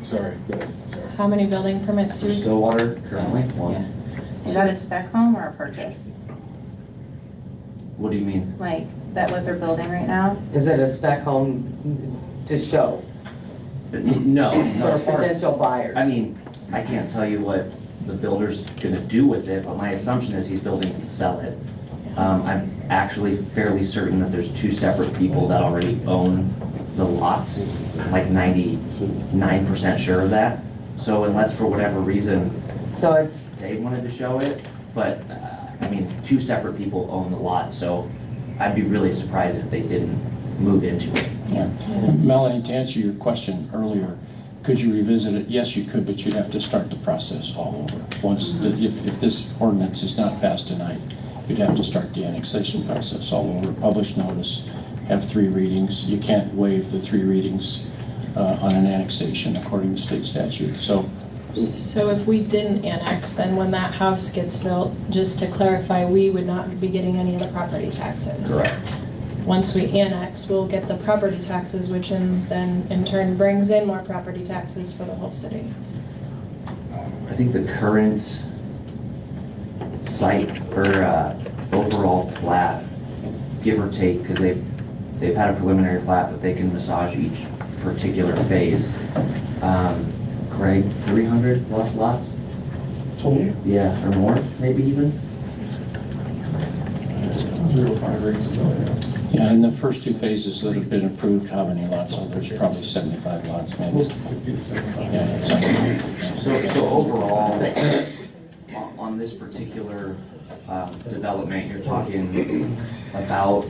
Sorry, go ahead, sorry. How many building permits do we? Stillwater currently, one. Is that a spec home or a purchase? What do you mean? Like that what they're building right now? Is it a spec home to show No, for no. potential buyers? I mean, I can't tell you what the builder's gonna do with it, but my assumption is he's building it to sell it. I'm actually fairly certain that there's two separate people that already own the lots, like 99% sure of that. So unless for whatever reason So it's, they wanted to show it, but, I mean, two separate people own the lot, so I'd be really surprised if they didn't move into it. Yeah. Melanie, to answer your question earlier, could you revisit it? Yes, you could, but you'd have to start the process all over. If this ordinance is not passed tonight, you'd have to start the annexation process all over, publish notice, have 3 readings. You can't waive the 3 readings on an annexation according to state statute. So if we didn't annex, then when that house gets built, just to clarify, we would not be getting any of the property taxes. Correct. Once we annex, we'll get the property taxes, which then in turn brings in more property taxes for the whole city. I think the current site or overall plat, give or take, because they've had a preliminary plat, but they can massage each particular phase. Greg, 300 plus lots? Total? Yeah, or more, maybe even? 0.5 rings. yeah, in the first 2 phases that have been approved, how many lots are there? There's probably 75 lots maybe. Yeah, something. So overall, on this particular development, you're talking about,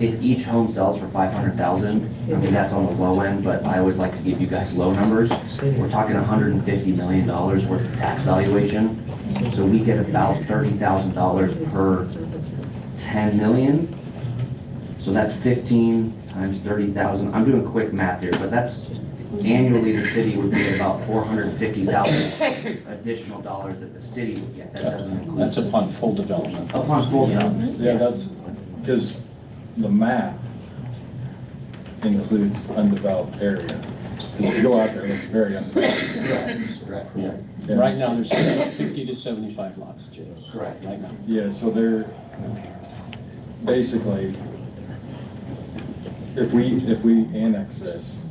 if each home sells for 500,000, I mean, that's on the low end, but I always like to give you guys low numbers. We're talking $150 million worth of tax valuation. So we get about $30,000 per 10 million. So that's 15 times 30,000. I'm doing quick math here, but that's annually the city would get about 450,000 additional dollars that the city would get. That doesn't include. That's upon full development. Upon full development. Yeah, that's, because the map includes undeveloped area. Because if you go out there, it's very undeveloped. Correct. Yeah. Right now, there's 50 to 75 lots, Jay. Correct. Right now. Yeah, so they're, basically, if we annex this,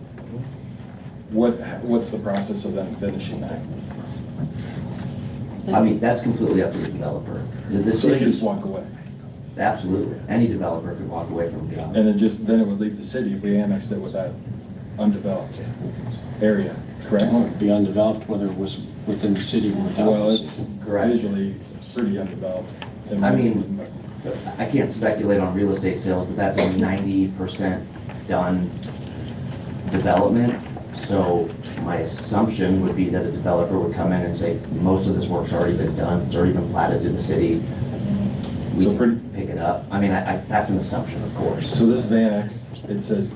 what's the process of them finishing that? I mean, that's completely up to the developer. The So they city, just walk away? absolutely, any developer could walk away from a job. And then it would leave the city if we annexed it with that undeveloped area, correct? Well, it'd be undeveloped whether it was within the city or without Well, the it's city. Correct. visually pretty undeveloped. in I my mean, opinion, but- I can't speculate on real estate sales, but that's a 90% done development. So my assumption would be that a developer would come in and say, most of this work's already been done, it's already been platted to the city. We So pretty- can pick it up. I mean, that's an assumption, of course. So this is annexed, it says,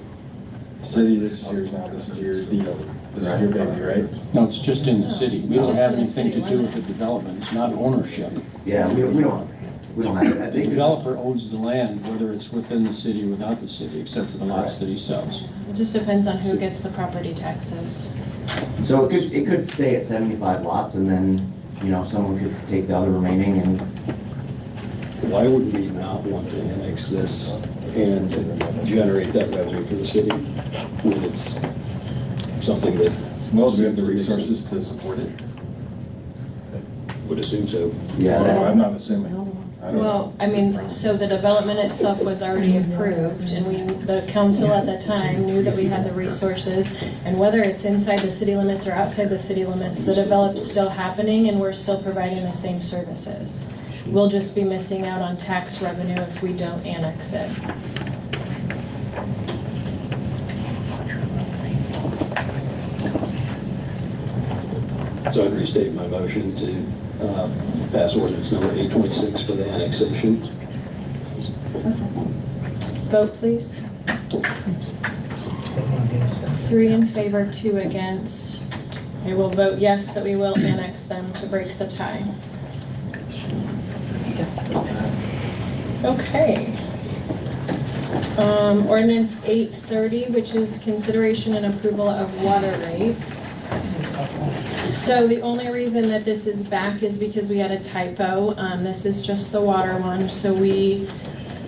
city, this is yours now, this is your deal, this is your baby, right? No, it's just in the city. We don't It's have just in the anything to city do with the limits. development. It's not ownership. Yeah, we don't have, I The think. developer owns the land, whether it's within the city or without the city, except for the lots that he sells. It just depends on who gets the property taxes. So it could stay at 75 lots and then, someone could take the other remaining and, Why would we not want to annex this and generate that revenue for the city when it's something that Most we have the resources to support it. would assume so? yeah, Well, that, I'm not assuming. I don't know. Well, I mean, so the development itself was already approved, and the council at the time knew that we had the resources, and whether it's inside the city limits or outside the city limits, the development's still happening, and we're still providing the same services. We'll just be missing out on tax revenue if we don't annex it. So I'd restate my motion to pass ordinance number 826 for the annexation. Vote, please. 3 in favor, 2 against. I will vote yes that we will annex them to break the tie. Okay. Ordinance 830, which is consideration and approval of water rates. So the only reason that this is back is because we had a typo. This is just the water one. So we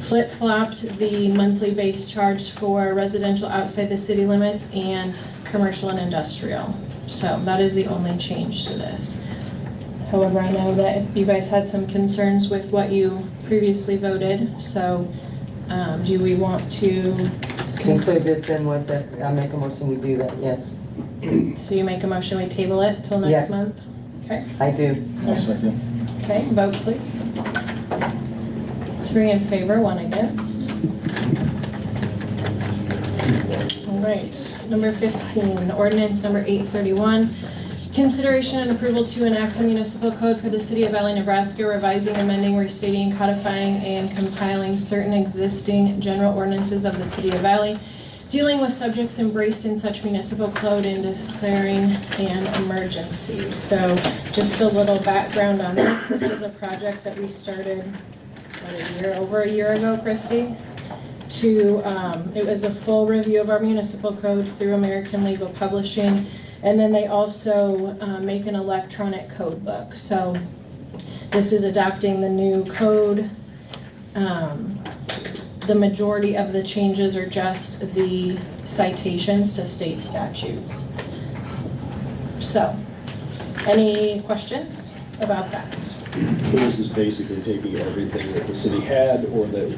flip-flopped the monthly base charge for residential outside the city limits and commercial and industrial. So that is the only change to this. However, I know that you guys had some concerns with what you previously voted, so do we want to? Include this in with it, I'll make a motion we do that, yes. So you make a motion, we table it till next Yes. month? Okay. I do. I'll second. Okay, vote please. 3 in favor, 1 against. All right, number 15, ordinance number 831. Consideration and approval to enact a municipal code for the city of Valley, Nebraska, revising, amending, restating, codifying, and compiling certain existing general ordinances of the city of Valley, dealing with subjects embraced in such municipal code and declaring an emergency. So just a little background on this. This is a project that we started over a year ago, Christy. It was a full review of our municipal code through American Legal Publishing. And then they also make an electronic code book. So this is adopting the new code. The majority of the changes are just the citations to state statutes. So, any questions about that? So this is basically taking everything that the city had or that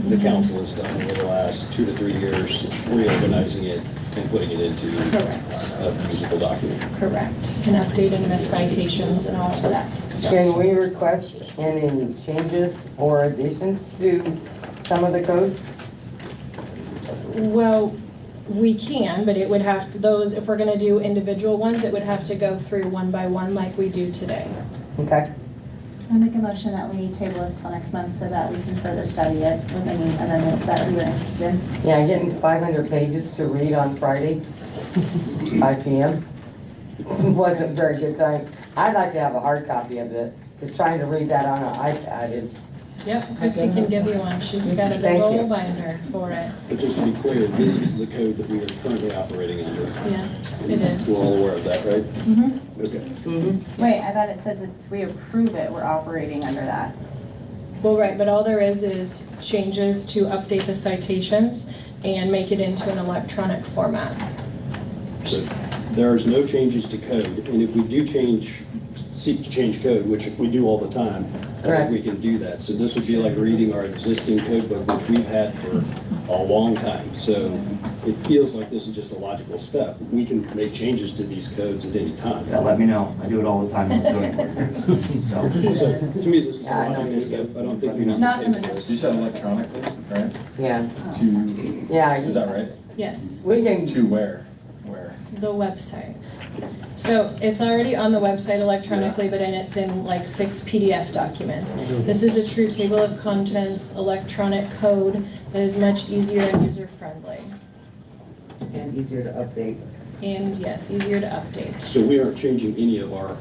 the council has done over the last 2 to 3 years, reorganizing it and putting it into Correct. a musical document. Correct. And updating the citations and all of that stuff. Can we request any changes or additions to some of the codes? Well, we can, but it would have to, those, if we're gonna do individual ones, it would have to go through one by one like we do today. Okay. I make a motion that we table this till next month so that we can further study it with any amendments that we are interested in. Yeah, getting 500 pages to read on Friday, 5 p.m. wasn't a very good time. I'd like to have a hard copy of it, because trying to read that on an iPad is, Yep, Chrissy can give you one. She's got a big Thank you. old binder for it. But just to be clear, this is the code that we are currently operating under. Yeah, it is. We're all aware of that, right? Mm-hmm. Okay. Wait, I thought it says it's, we approve it, we're operating under that. Well, right, but all there is changes to update the citations and make it into an electronic format. So there's no changes to code, and if we do seek to change code, which we do all the time, I Correct. think we can do that. So this would be like reading our existing code book, which we've had for a long time. So it feels like this is just a logical step. We can make changes to these codes at any time. Yeah, let me know. I do it all the time in the zoning board. So, So to me, this is a Yeah, I know logical you step. do. I don't think we need Not to in take the- this. You said electronically, right? yeah. Yeah. Yeah, Is that right? Yes, we can, To where? Where? the website. So it's already on the website electronically, but then it's in like 6 PDF documents. This is a true table of contents, electronic code that is much easier and user-friendly. And easier to update. And yes, easier to update. So we aren't changing any of our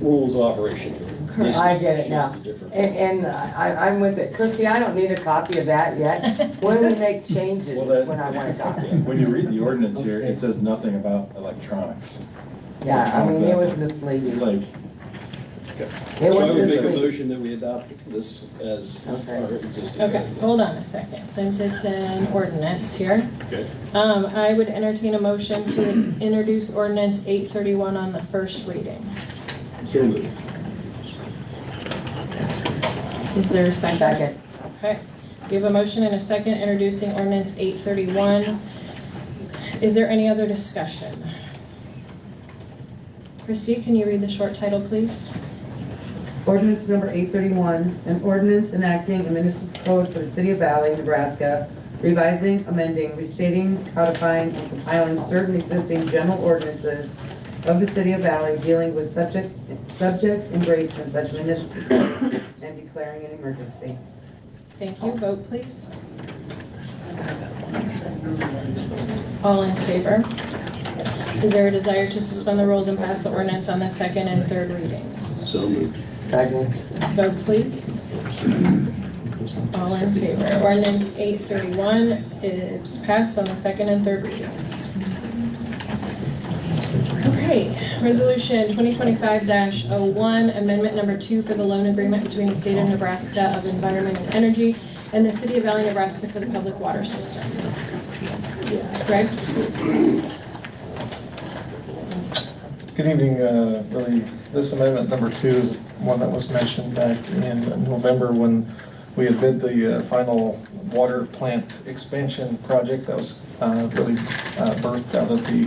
rules of operation. This is I get it just now. a different- And I'm with it. Christie, I don't need a copy of that yet. When we make changes, Well, that- when I want a copy. When you read the ordinance here, it says nothing about electronics. Yeah, I mean, it was It's misleading. like, It So I was would make a misleading. motion that we adopt this as Okay. our existing. Okay, code. hold on a second, since it's an ordinance here. Okay. I would entertain a motion to introduce ordinance 831 on the first reading. So moved. Is there a second? Second. Okay, we have a motion and a second introducing ordinance 831. Is there any other discussion? Christie, can you read the short title, please? Ordinance number 831, an ordinance enacting a municipal code for the city of Valley, Nebraska, revising, amending, restating, codifying, and compiling certain existing general ordinances of the city of Valley dealing with subjects embraced in such municipal code and declaring an emergency. Thank you. Vote, please. All in favor? Is there a desire to suspend the rules and pass the ordinance on the second and third readings? So moved. Second. Vote, please. All in favor. Ordinance 831 is passed on the second and third readings. Okay, resolution 2025-01, amendment number 2 for the loan agreement between the state of Nebraska of Environment and Energy and the City of Valley, Nebraska for the public water system. Greg? Good evening. Really, this amendment number 2 is one that was mentioned back in November when we had bid the final water plant expansion project that was really birthed out of the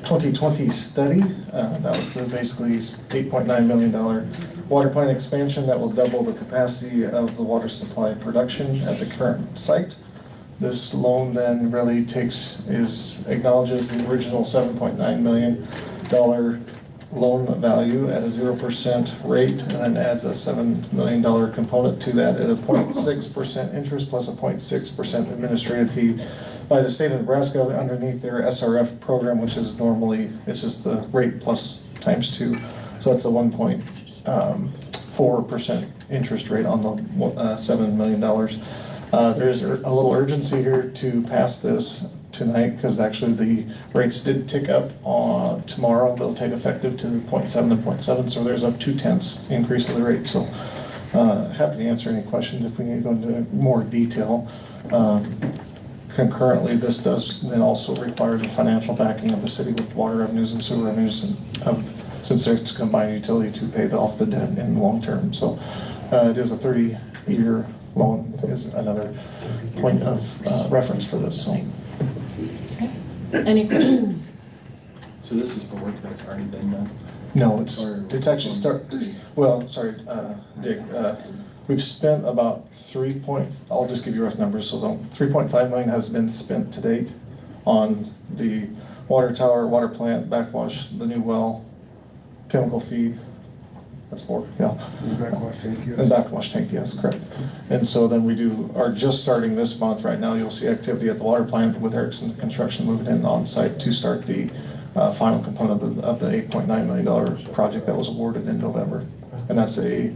2020 study. That was the basically $8.9 million water plant expansion that will double the capacity of the water supply production at the current site. This loan then really acknowledges the original $7.9 million loan value at a 0% rate, and then adds a $7 million component to that at a 0.6% interest plus a 0.6% administrative fee by the state of Nebraska underneath their SRF program, which is normally, it's just the rate plus times 2. So that's a 1.4% interest rate on the $7 million. There's a little urgency here to pass this tonight because actually the rates did tick up on tomorrow. They'll take effective to 0.7 and 0.7, so there's a 0.2 increase of the rate. So happy to answer any questions if we need to go into more detail. Concurrently, this does then also require the financial backing of the city with water revenues and sewer revenues, since it's combined utility to pay off the debt in the long term. So it is a 30-year loan is another point of reference for this. So. Any questions? So this is for work that's already been done? No, it's actually Dick, we've spent about I'll just give you rough numbers, so 3.5 million has been spent to date on the water tower, water plant, backwash, the new well, chemical feed. That's 4, yeah. And backwash tank, yes, correct. And so then we are just starting this month. Right now, you'll see activity at the water plant with Erickson Construction moving in on site to start the final component of the $8.9 million project that was awarded in November. And that's a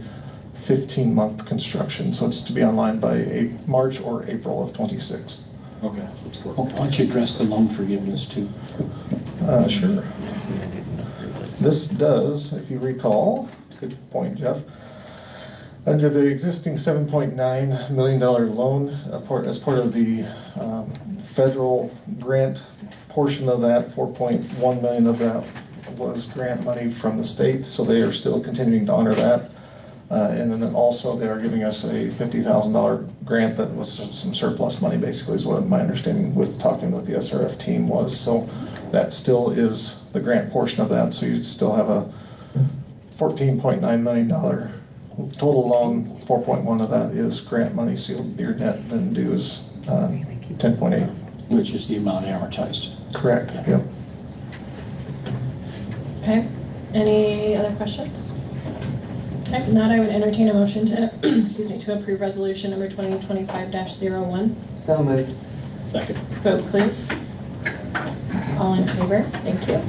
15-month construction, so it's to be online by March or April of 26. Okay. Why don't you address the loan forgiveness too? Sure. This does, if you recall, good point, Jeff. Under the existing $7.9 million loan, as part of the federal grant portion of that, $4.1 million of that was grant money from the state, so they are still continuing to honor that. And then also they are giving us a $50,000 grant that was some surplus money, basically, is what my understanding with talking with the SRF team was. So that still is the grant portion of that, so you still have a $14.9 million total loan. 4.1 of that is grant money, so your net then due is 10.8. Which is the amount amortized. Correct, yep. Okay, any other questions? Okay, if not, I would entertain a motion to, to approve resolution number 2025-01. So moved. Second. Vote please. All in favor, thank you.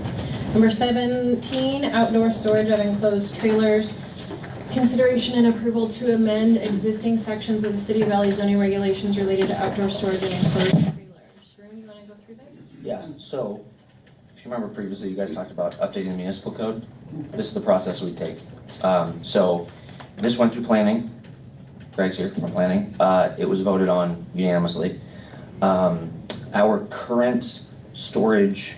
Number 17, outdoor storage of enclosed trailers. Consideration and approval to amend existing sections of the City of Valley zoning regulations related to outdoor storage and enclosed trailers. Varun, you want to go through this? Yeah, so if you remember previously, you guys talked about updating the municipal code. This is the process we take. So this went through planning. Greg's here from planning. It was voted on unanimously. Our current storage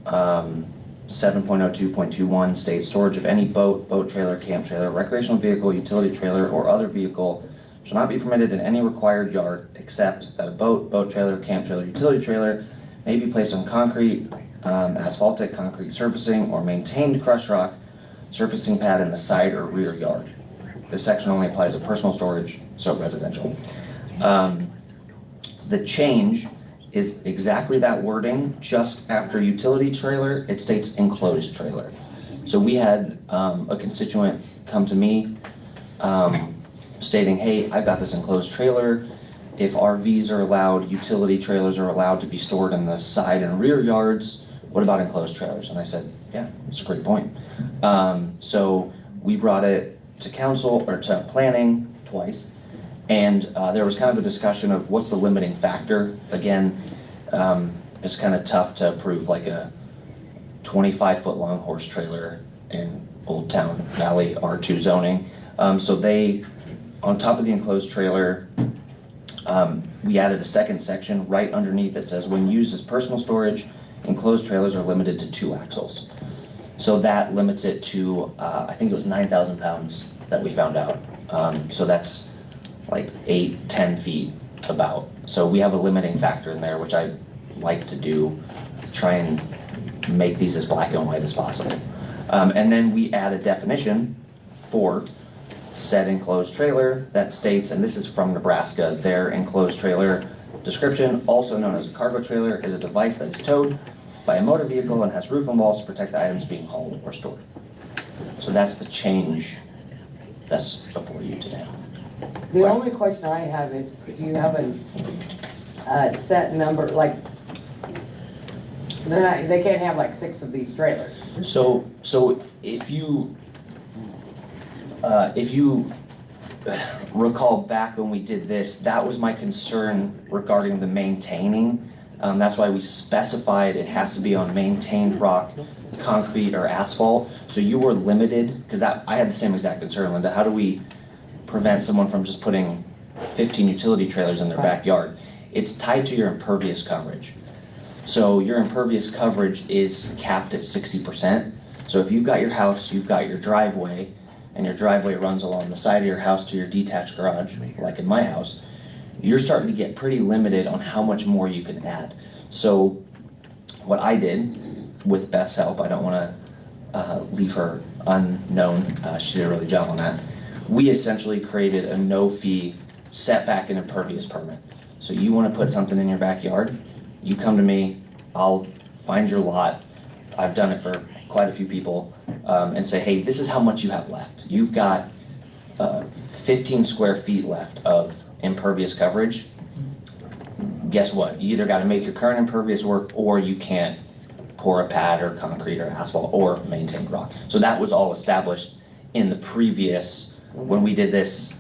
7.02.21 states storage of any boat, boat trailer, camp trailer, recreational vehicle, utility trailer, or other vehicle shall not be permitted in any required yard except that a boat, boat trailer, camp trailer, utility trailer may be placed on concrete, asphaltic concrete surfacing, or maintained crushed rock surfacing pad in the side or rear yard. This section only applies to personal storage, so residential. The change is exactly that wording. Just after utility trailer, it states enclosed trailer. So we had a constituent come to me stating, hey, I've got this enclosed trailer. If RVs are allowed, utility trailers are allowed to be stored in the side and rear yards, what about enclosed trailers? And I said, yeah, that's a great point. So we brought it to council, or to planning twice, and there was kind of a discussion of what's the limiting factor. Again, it's kind of tough to approve like a 25-foot long horse trailer in Old Town Valley R2 zoning. So they, on top of the enclosed trailer, we added a second section right underneath that says, when used as personal storage, enclosed trailers are limited to 2 axles. So that limits it to, I think it was 9,000 pounds that we found out. So that's like 8-10 feet about. So we have a limiting factor in there, which I like to do, try and make these as black and white as possible. And then we add a definition for said enclosed trailer that states, and this is from Nebraska, their enclosed trailer description, also known as a cargo trailer, is a device that is towed by a motor vehicle and has roof and walls to protect the items being hauled or stored. So that's the change that's before you today. The only question I have is, do you have a set number, like, they can't have like 6 of these trailers? So if you recall back when we did this, that was my concern regarding the maintaining. That's why we specified it has to be on maintained rock, concrete, or asphalt. So you were limited, because I had the same exact concern, Linda. How do we prevent someone from just putting 15 utility trailers in their backyard? It's tied to your impervious coverage. So your impervious coverage is capped at 60%. So if you've got your house, you've got your driveway, and your driveway runs along the side of your house to your detached garage, like in my house, you're starting to get pretty limited on how much more you can add. So what I did, with Beth's help, I don't want to leave her unknown, she did a really good job on that. We essentially created a no-fee setback and impervious permit. So you want to put something in your backyard, you come to me, I'll find your lot. I've done it for quite a few people, and say, hey, this is how much you have left. You've got 15 square feet left of impervious coverage. Guess what? You either got to make your current impervious work, or you can't pour a pad or concrete or asphalt or maintain rock. So that was all established in the previous, when we did this,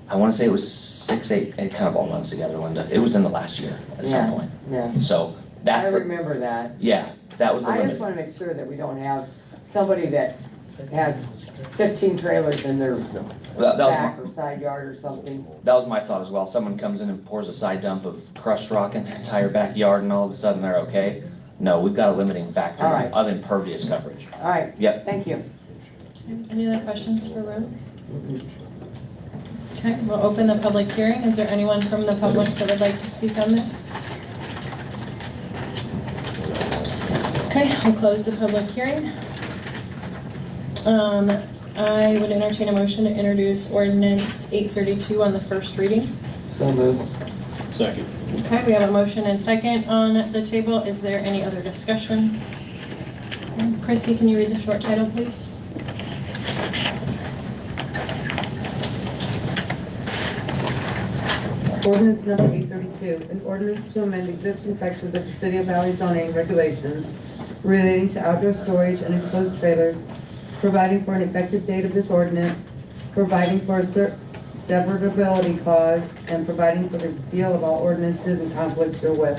I want to say it was 6, 8, it kind of all runs together, Linda. It was in the last year at some point. Yeah. So that's I remember that. Yeah, that was the I limit. just want to make sure that we don't have somebody that has 15 trailers in their That was back my- or side yard or something. That was my thought as well. Someone comes in and pours a side dump of crushed rock in their entire backyard, and all of a sudden they're okay. No, we've got a limiting factor All right. of impervious coverage. All right. Yep. Thank you. Any other questions for Rome? Okay, we'll open the public hearing. Is there anyone from the public that would like to speak on this? Okay, we'll close the public hearing. I would entertain a motion to introduce ordinance 832 on the first reading. So moved. Second. Okay, we have a motion and second on the table. Is there any other discussion? Chrissy, can you read the short title, please? Ordinance number 832, an ordinance to amend existing sections of the City of Valley zoning regulations relating to outdoor storage and enclosed trailers, providing for an effective date of this ordinance, providing for a severability clause, and providing for the repeal of all ordinances in conflict therewith.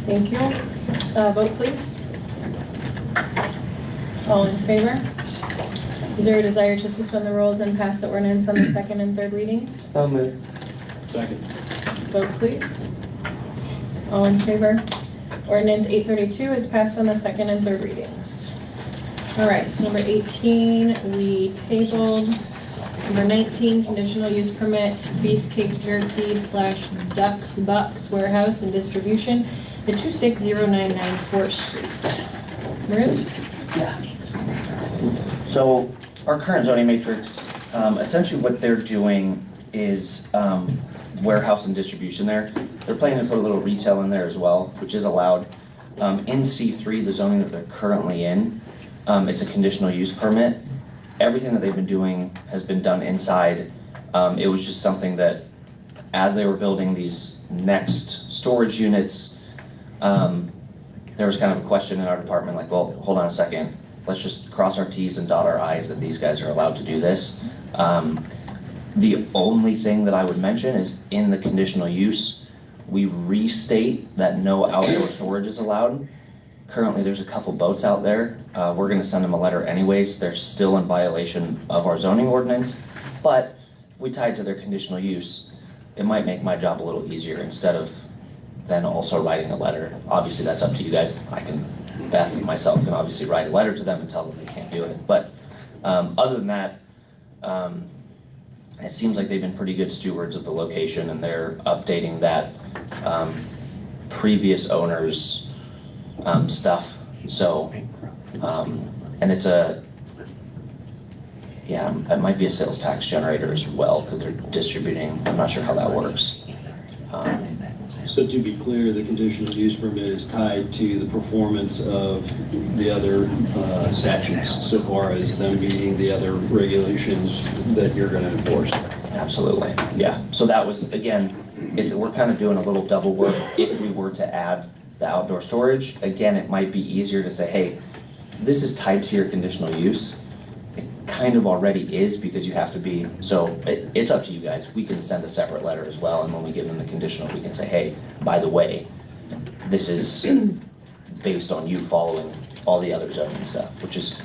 Thank you. Vote, please. All in favor? Is there a desire to suspend the rules and pass the ordinance on the second and third readings? So moved. Second. Vote, please. All in favor? Ordinance 832 is passed on the second and third readings. All right, so number 18, we tabled. Number 19, conditional use permit, Beefcake Jerky / Ducks Bucks Warehouse and Distribution at 26099 4th Street. Maroon? Yeah. So our current zoning matrix, essentially what they're doing is warehouse and distribution there. They're planning to put a little retail in there as well, which is allowed. In C3, the zoning that they're currently in, it's a conditional use permit. Everything that they've been doing has been done inside. It was just something that, as they were building these next storage units, there was kind of a question in our department, like, well, hold on a second. Let's just cross our T's and dot our I's that these guys are allowed to do this. The only thing that I would mention is in the conditional use, we restate that no outdoor storage is allowed. Currently, there's a couple boats out there. We're gonna send them a letter anyways. They're still in violation of our zoning ordinance, but if we tie it to their conditional use, it might make my job a little easier instead of then also writing a letter. Obviously, that's up to you guys. Beth and myself can obviously write a letter to them and tell them they can't do it. But other than that, it seems like they've been pretty good stewards of the location, and they're updating that previous owner's stuff. So, and it's it might be a sales tax generator as well, because they're distributing. I'm not sure how that works. So to be clear, the conditional use permit is tied to the performance of the other statutes so far as them meeting the other regulations that you're going to enforce. Absolutely, yeah. So that was, again, we're kind of doing a little double work. If we were to add the outdoor storage, again, it might be easier to say, hey, this is tied to your conditional use. It kind of already is, because you have to be, so it's up to you guys. We can send a separate letter as well, and when we give them the conditional, we can say, hey, by the way, this is based on you following all the other zoning stuff, which is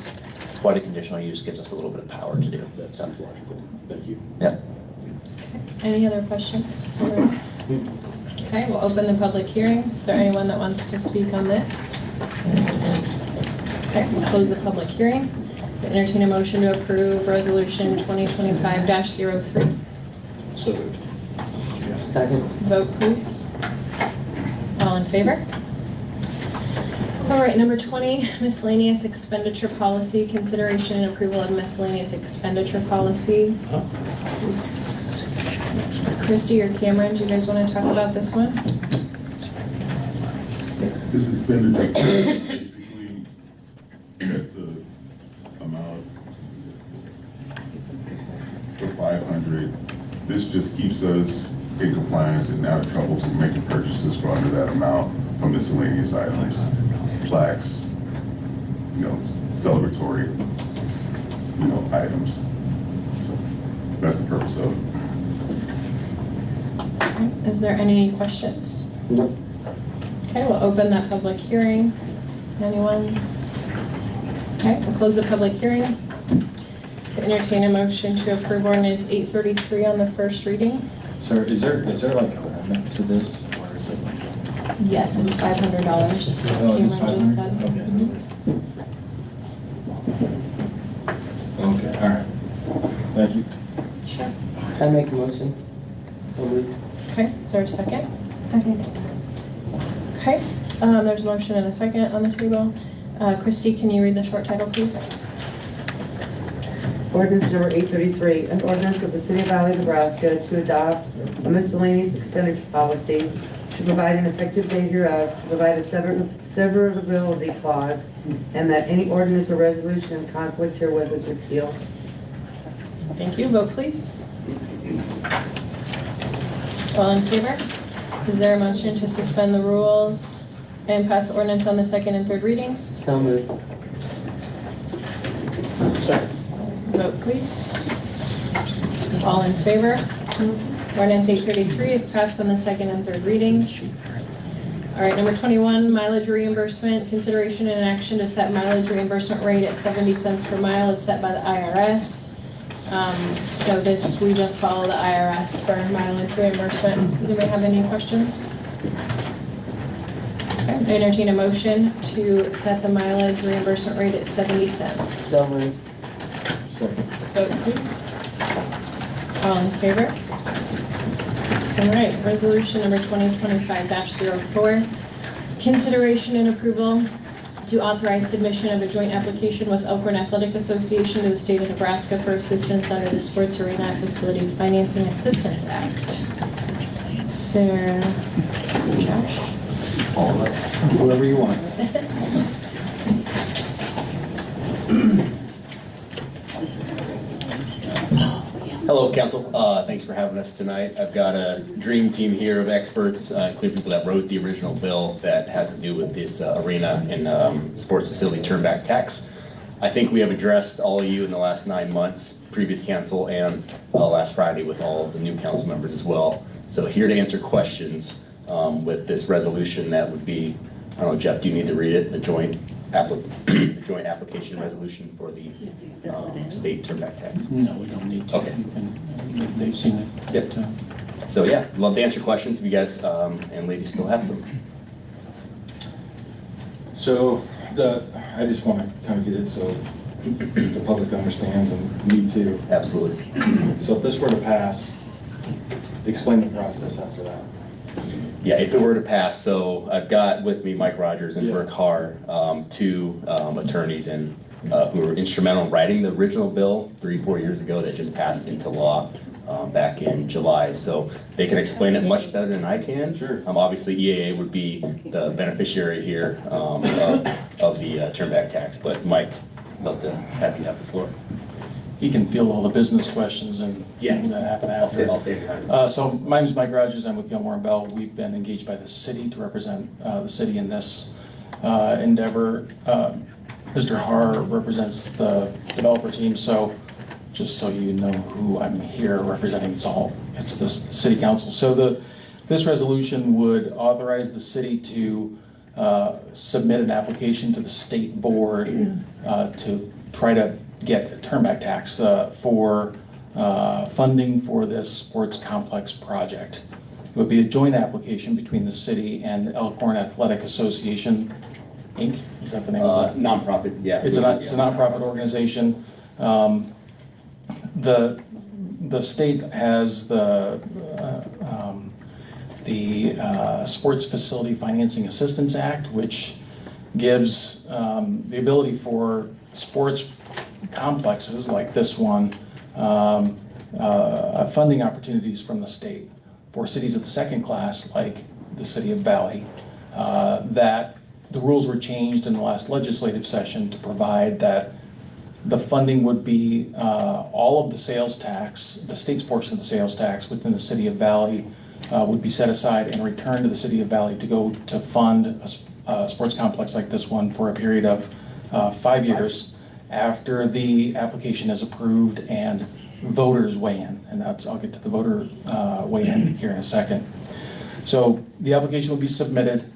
why the conditional use gives us a little bit of power to do. That sounds logical. Thank you. Yep. Any other questions? Okay, we'll open the public hearing. Is there anyone that wants to speak on this? Okay, we'll close the public hearing. Entertain a motion to approve resolution 2025-03. So moved. Second. Vote please. All in favor? All right, number 20, miscellaneous expenditure policy, consideration and approval of miscellaneous expenditure policy. Christy or Cameron, do you guys want to talk about this one? This expenditure basically sets a amount for 500. This just keeps us in compliance and out of trouble for making purchases for under that amount for miscellaneous items, plaques, celebratory, items. So that's the purpose of it. Is there any questions? Okay, we'll open that public hearing. Anyone? Okay, we'll close the public hearing. Entertain a motion to approve ordinance 833 on the first reading. Sir, is there like a limit to this, or is it like? Yes, it's $500. Oh, it is Cameron just 500? said. Okay. Mhm. Okay, all right. Thank you. Sure. I make a motion. So moved. Okay, is there a second? Second. Okay, there's a motion and a second on the table. Christy, can you read the short title, please? Ordinance number 833, an ordinance of the City of Valley, Nebraska to adopt a miscellaneous expenditure policy, to provide an effective date hereof, to provide a severability clause, and that any ordinance or resolution in conflict herewith is repealed. Thank you. Vote, please. All in favor? Is there a motion to suspend the rules and pass the ordinance on the second and third readings? So moved. Second. Vote, please. All in favor? Ordinance 833 is passed on the second and third readings. All right, number 21, mileage reimbursement. Consideration and action to set mileage reimbursement rate at 70 cents per mile is set by the IRS. So this, we just follow the IRS for mileage reimbursement. Does anybody have any questions? Okay, I entertain a motion to set the mileage reimbursement rate at 70 cents. So moved. Second. Vote please. All in favor? All right, resolution number 2025-04. Consideration and approval to authorize submission of a joint application with Elkhorn Athletic Association to the state of Nebraska for assistance under the Sports Arena Facility Financing Assistance Act. Sarah, Josh? All of us. Whoever you want. Hello, council. Thanks for having us tonight. I've got a dream team here of experts, including people that wrote the original bill that has to do with this arena and sports facility turnback tax. I think we have addressed all of you in the last 9 months, previous council and last Friday with all of the new council members as well. So here to answer questions with this resolution that would be, I don't know, Jeff, do you need to read it? The joint application resolution for the state turnback tax. No, we don't need to. Okay. They've seen it. Yep. So yeah, love to answer questions if you guys and ladies still have some. So I just want to kind of get it so the public understands and me too. Absolutely. So if this were to pass, explain the process after that. Yeah, if it were to pass, so I've got with me Mike Rogers and Yeah. Burke Haar, two attorneys and who were instrumental in writing the original bill 3-4 years ago that just passed into law back in July. So they can explain it much better than I can. Sure. Obviously, EAA would be the beneficiary here of the turnback tax. But Mike, love to have you have the floor. You can field all the business questions and things that happen after. I'll stay behind. So my name is Mike Rogers. I'm with Gilmore & Bell. We've been engaged by the city to represent the city in this endeavor. Mr. Haar represents the developer team, so just so you know who I'm here representing, it's the city council. So this resolution would authorize the city to submit an application to the state board to try to get a turnback tax for funding for this sports complex project. It would be a joint application between the city and Elkhorn Athletic Association, Inc. Is that the name of it? Nonprofit, yeah. It's a nonprofit organization. The state has the Sports Facility Financing Assistance Act, which gives the ability for sports complexes like this one funding opportunities from the state for cities of the second class like the city of Valley. That the rules were changed in the last legislative session to provide that the funding would be all of the sales tax, the state's portion of the sales tax within the city of Valley would be set aside and returned to the city of Valley to go to fund a sports complex like this one for a period of 5 years after the application is approved and voters weigh in. And I'll get to the voter weigh in here in a second. So the application will be submitted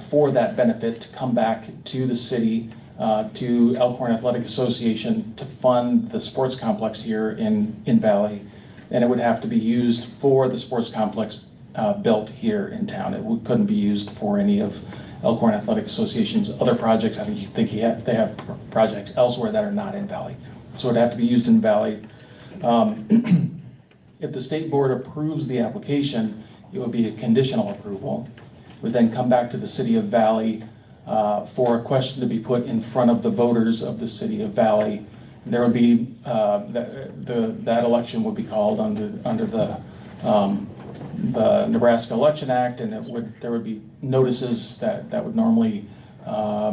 for that benefit to come back to the city, to Elkhorn Athletic Association to fund the sports complex here in Valley. And it would have to be used for the sports complex built here in town. It couldn't be used for any of Elkhorn Athletic Association's other projects. I think they have projects elsewhere that are not in Valley. So it'd have to be used in Valley. If the state board approves the application, it would be a conditional approval. Would then come back to the city of Valley for a question to be put in front of the voters of the city of Valley. There would be that election would be called under the Nebraska Election Act, and there would be notices that would normally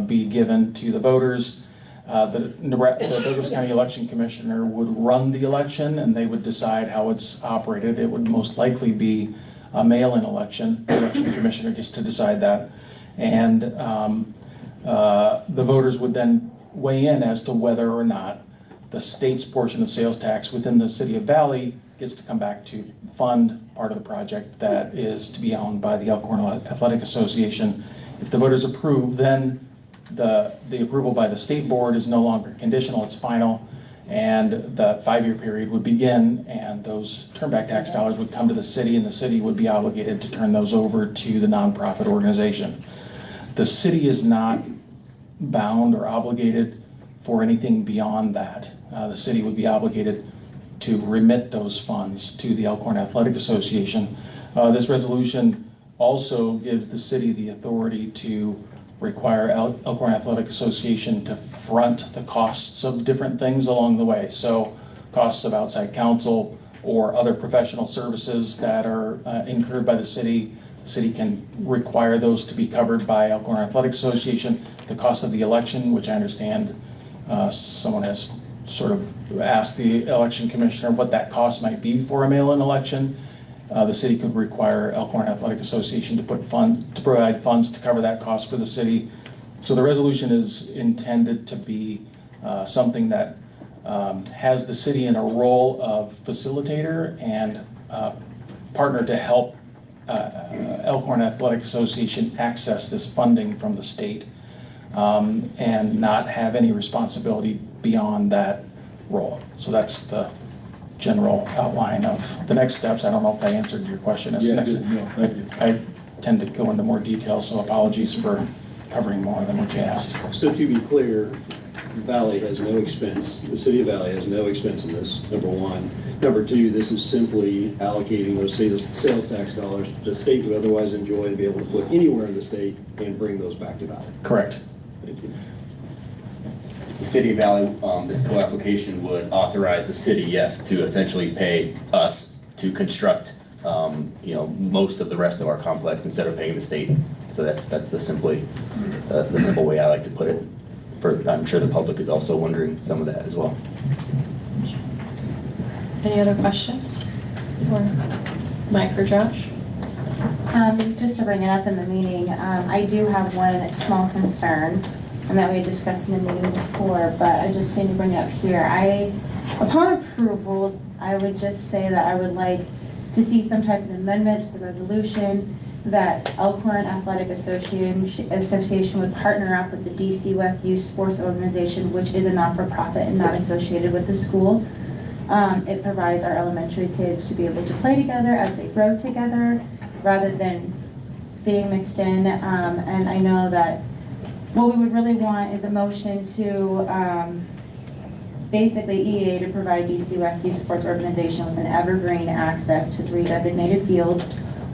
be given to the voters. The Douglas County Election Commissioner would run the election, and they would decide how it's operated. It would most likely be a mail-in election. The election commissioner gets to decide that. And the voters would then weigh in as to whether or not the state's portion of sales tax within the city of Valley gets to come back to fund part of the project that is to be owned by the Elkhorn Athletic Association. If the voters approve, then the approval by the state board is no longer conditional, it's final. And the 5-year period would begin, and those turnback tax dollars would come to the city, and the city would be obligated to turn those over to the nonprofit organization. The city is not bound or obligated for anything beyond that. The city would be obligated to remit those funds to the Elkhorn Athletic Association. This resolution also gives the city the authority to require Elkhorn Athletic Association to front the costs of different things along the way. So costs of outside counsel or other professional services that are incurred by the city can require those to be covered by Elkhorn Athletic Association. The cost of the election, which I understand someone has sort of asked the election commissioner what that cost might be for a mail-in election. The city could require Elkhorn Athletic Association to provide funds to cover that cost for the city. So the resolution is intended to be something that has the city in a role of facilitator and partner to help Elkhorn Athletic Association access this funding from the state and not have any responsibility beyond that role. So that's the general outline of the next steps. I don't know if I answered your question. Yeah, good. No, thank you. I tend to go into more detail, so apologies for covering more than what you asked. So to be clear, Valley has no expense, the city of Valley has no expense in this, number one. Number two, this is simply allocating those sales tax dollars the state would otherwise enjoy to be able to put anywhere in the state and bring those back to Valley. Correct. Thank you. The City of Valley, this co-application would authorize the city, yes, to essentially pay us to construct, most of the rest of our complex instead of paying the state. So that's the simple way I like to put it. I'm sure the public is also wondering some of that as well. Any other questions? Or Mike or Josh? Just to bring it up in the meeting, I do have one small concern, and that we had discussed in the meeting before, but I just need to bring it up here. Upon approval, I would just say that I would like to see some type of amendment to the resolution that Elkhorn Athletic Association would partner up with the DC West Youth Sports Organization, which is a not-for-profit and not associated with the school. It provides our elementary kids to be able to play together as they grow together, rather than being mixed in. And I know that what we would really want is a motion to basically EA to provide DC West Youth Sports Organization with an evergreen access to 3 designated fields,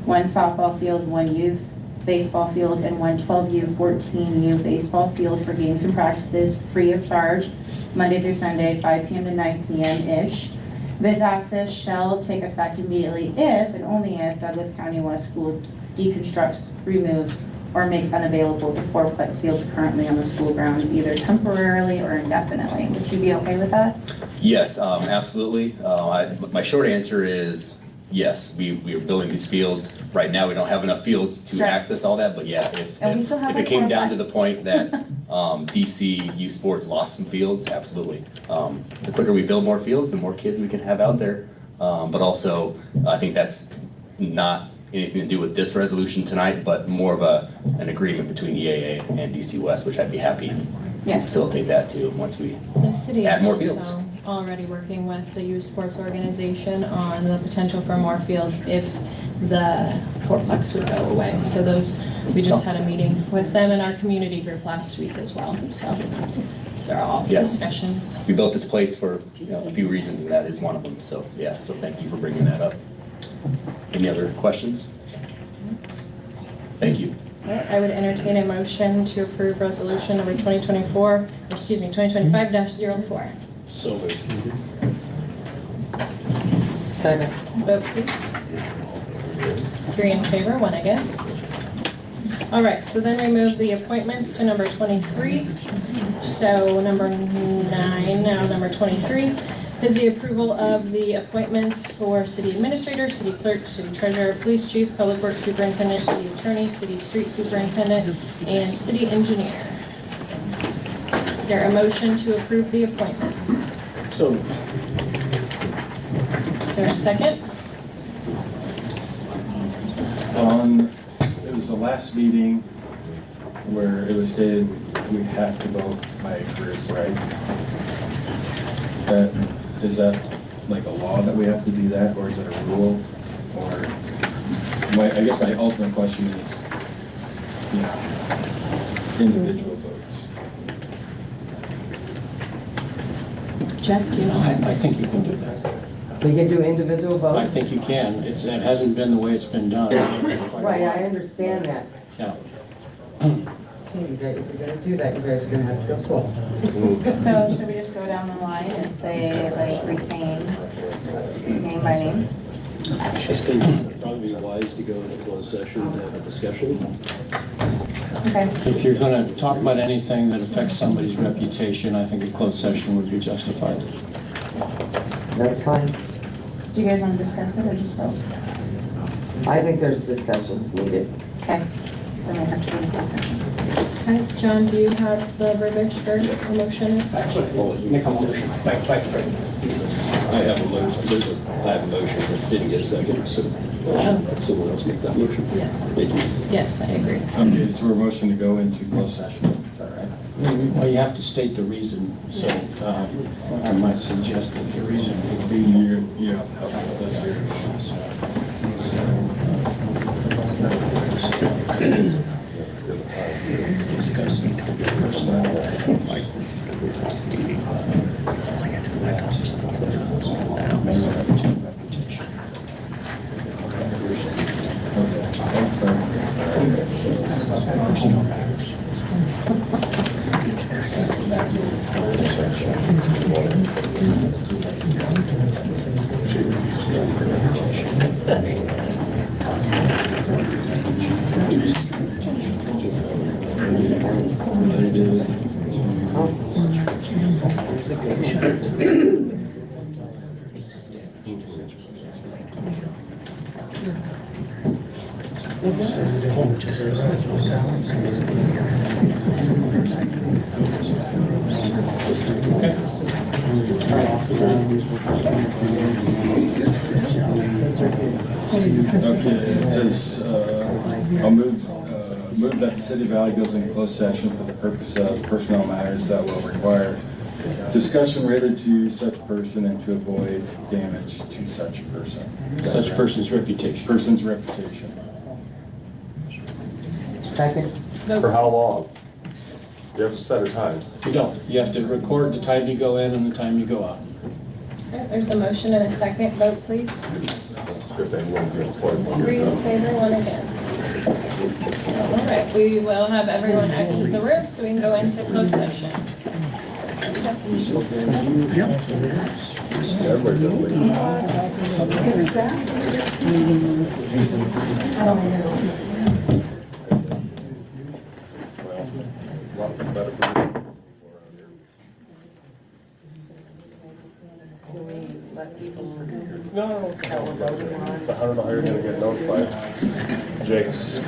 1 softball field, 1 youth baseball field, and 1 12U, 14U baseball field for games and practices free of charge, Monday through Sunday, 5 p.m. to 9 p.m.-ish. This access shall take effect immediately if, and only if, Douglas County West School deconstructs, removes, or makes unavailable the 4plex fields currently on the school grounds, either temporarily or indefinitely. Would you be okay with that? Yes, absolutely. My short answer is yes, we are building these fields. Right now, we don't have enough fields to Sure. access all that, but yeah, And we still have if like it came 4 down to the plex. point that DC Youth Sports lost some fields, absolutely. The quicker we build more fields, the more kids we can have out there. But also, I think that's not anything to do with this resolution tonight, but more of an agreement between EAA and DC West, which I'd be happy to Yeah. facilitate that too, once we The city add is more also fields. already working with the youth sports organization on the potential for more fields if the fourplex would go away. So we just had a meeting with them in our community group last week as well. So those are all Yes. discussions. We built this place for a few reasons, and that is one of them. So yeah, so thank you for bringing that up. Any other questions? Thank you. I would entertain a motion to approve resolution number 2025-04. So moved. Second. Vote please. 3 in favor, 1 against. All right, so then we move the appointments to number 23. So number 9, now number 23, is the approval of the appointments for city administrator, city clerk, city treasurer, police chief, public works superintendent, city attorney, city street superintendent, and city engineer. Is there a motion to approve the appointments? So Is there a second? It was the last meeting where it was stated we have to vote by a group, right? Is that like a law that we have to do that, or is it a rule? Or, I guess my ultimate question is, individual votes. Jeff, do you know? I think you can do that. We can do individual I votes? think you can. It hasn't been the way it's been done. Right, I understand that. Yeah. If you're gonna do that, you guys are gonna have to go slow. So should we just go down the line and say, like, retain, name by name? I think it'd probably be wise to go into closed session to have a discussion. Okay. If you're going to talk about anything that affects somebody's reputation, I think a closed session would be justified. That's fine. Do you guys want to discuss it or just vote? I think there's discussions needed. Okay. Then we have to go into closed session. Okay, John, do you have the verbiage for the motion? Actually, well, make a motion. Thanks, President. I have a motion, but didn't get a second, so someone else make that motion. Yes. Thank you. Yes, I agree. Okay, so we're motion to go into closed session, is that right? Well, you have to state the reason, so I might suggest that the reason would be. You have to help with this here. Discussing personnel. Personnel matters. Okay, it says, I'll move that the City of Valley goes into closed session for the purpose of personnel matters that will require discussion related to such person and to avoid damage to such person. Such person's reputation. Person's reputation. Second? Vote. how long? You have to set a time. You don't. You have to record the time you go in and the time you go out. Okay, there's a motion and a second. Vote, please. If they won't be employed. 3 in favor, 1 against. All right, we will have everyone exit the room so we can go into closed session. No, I don't know how you're gonna get notified. Jake's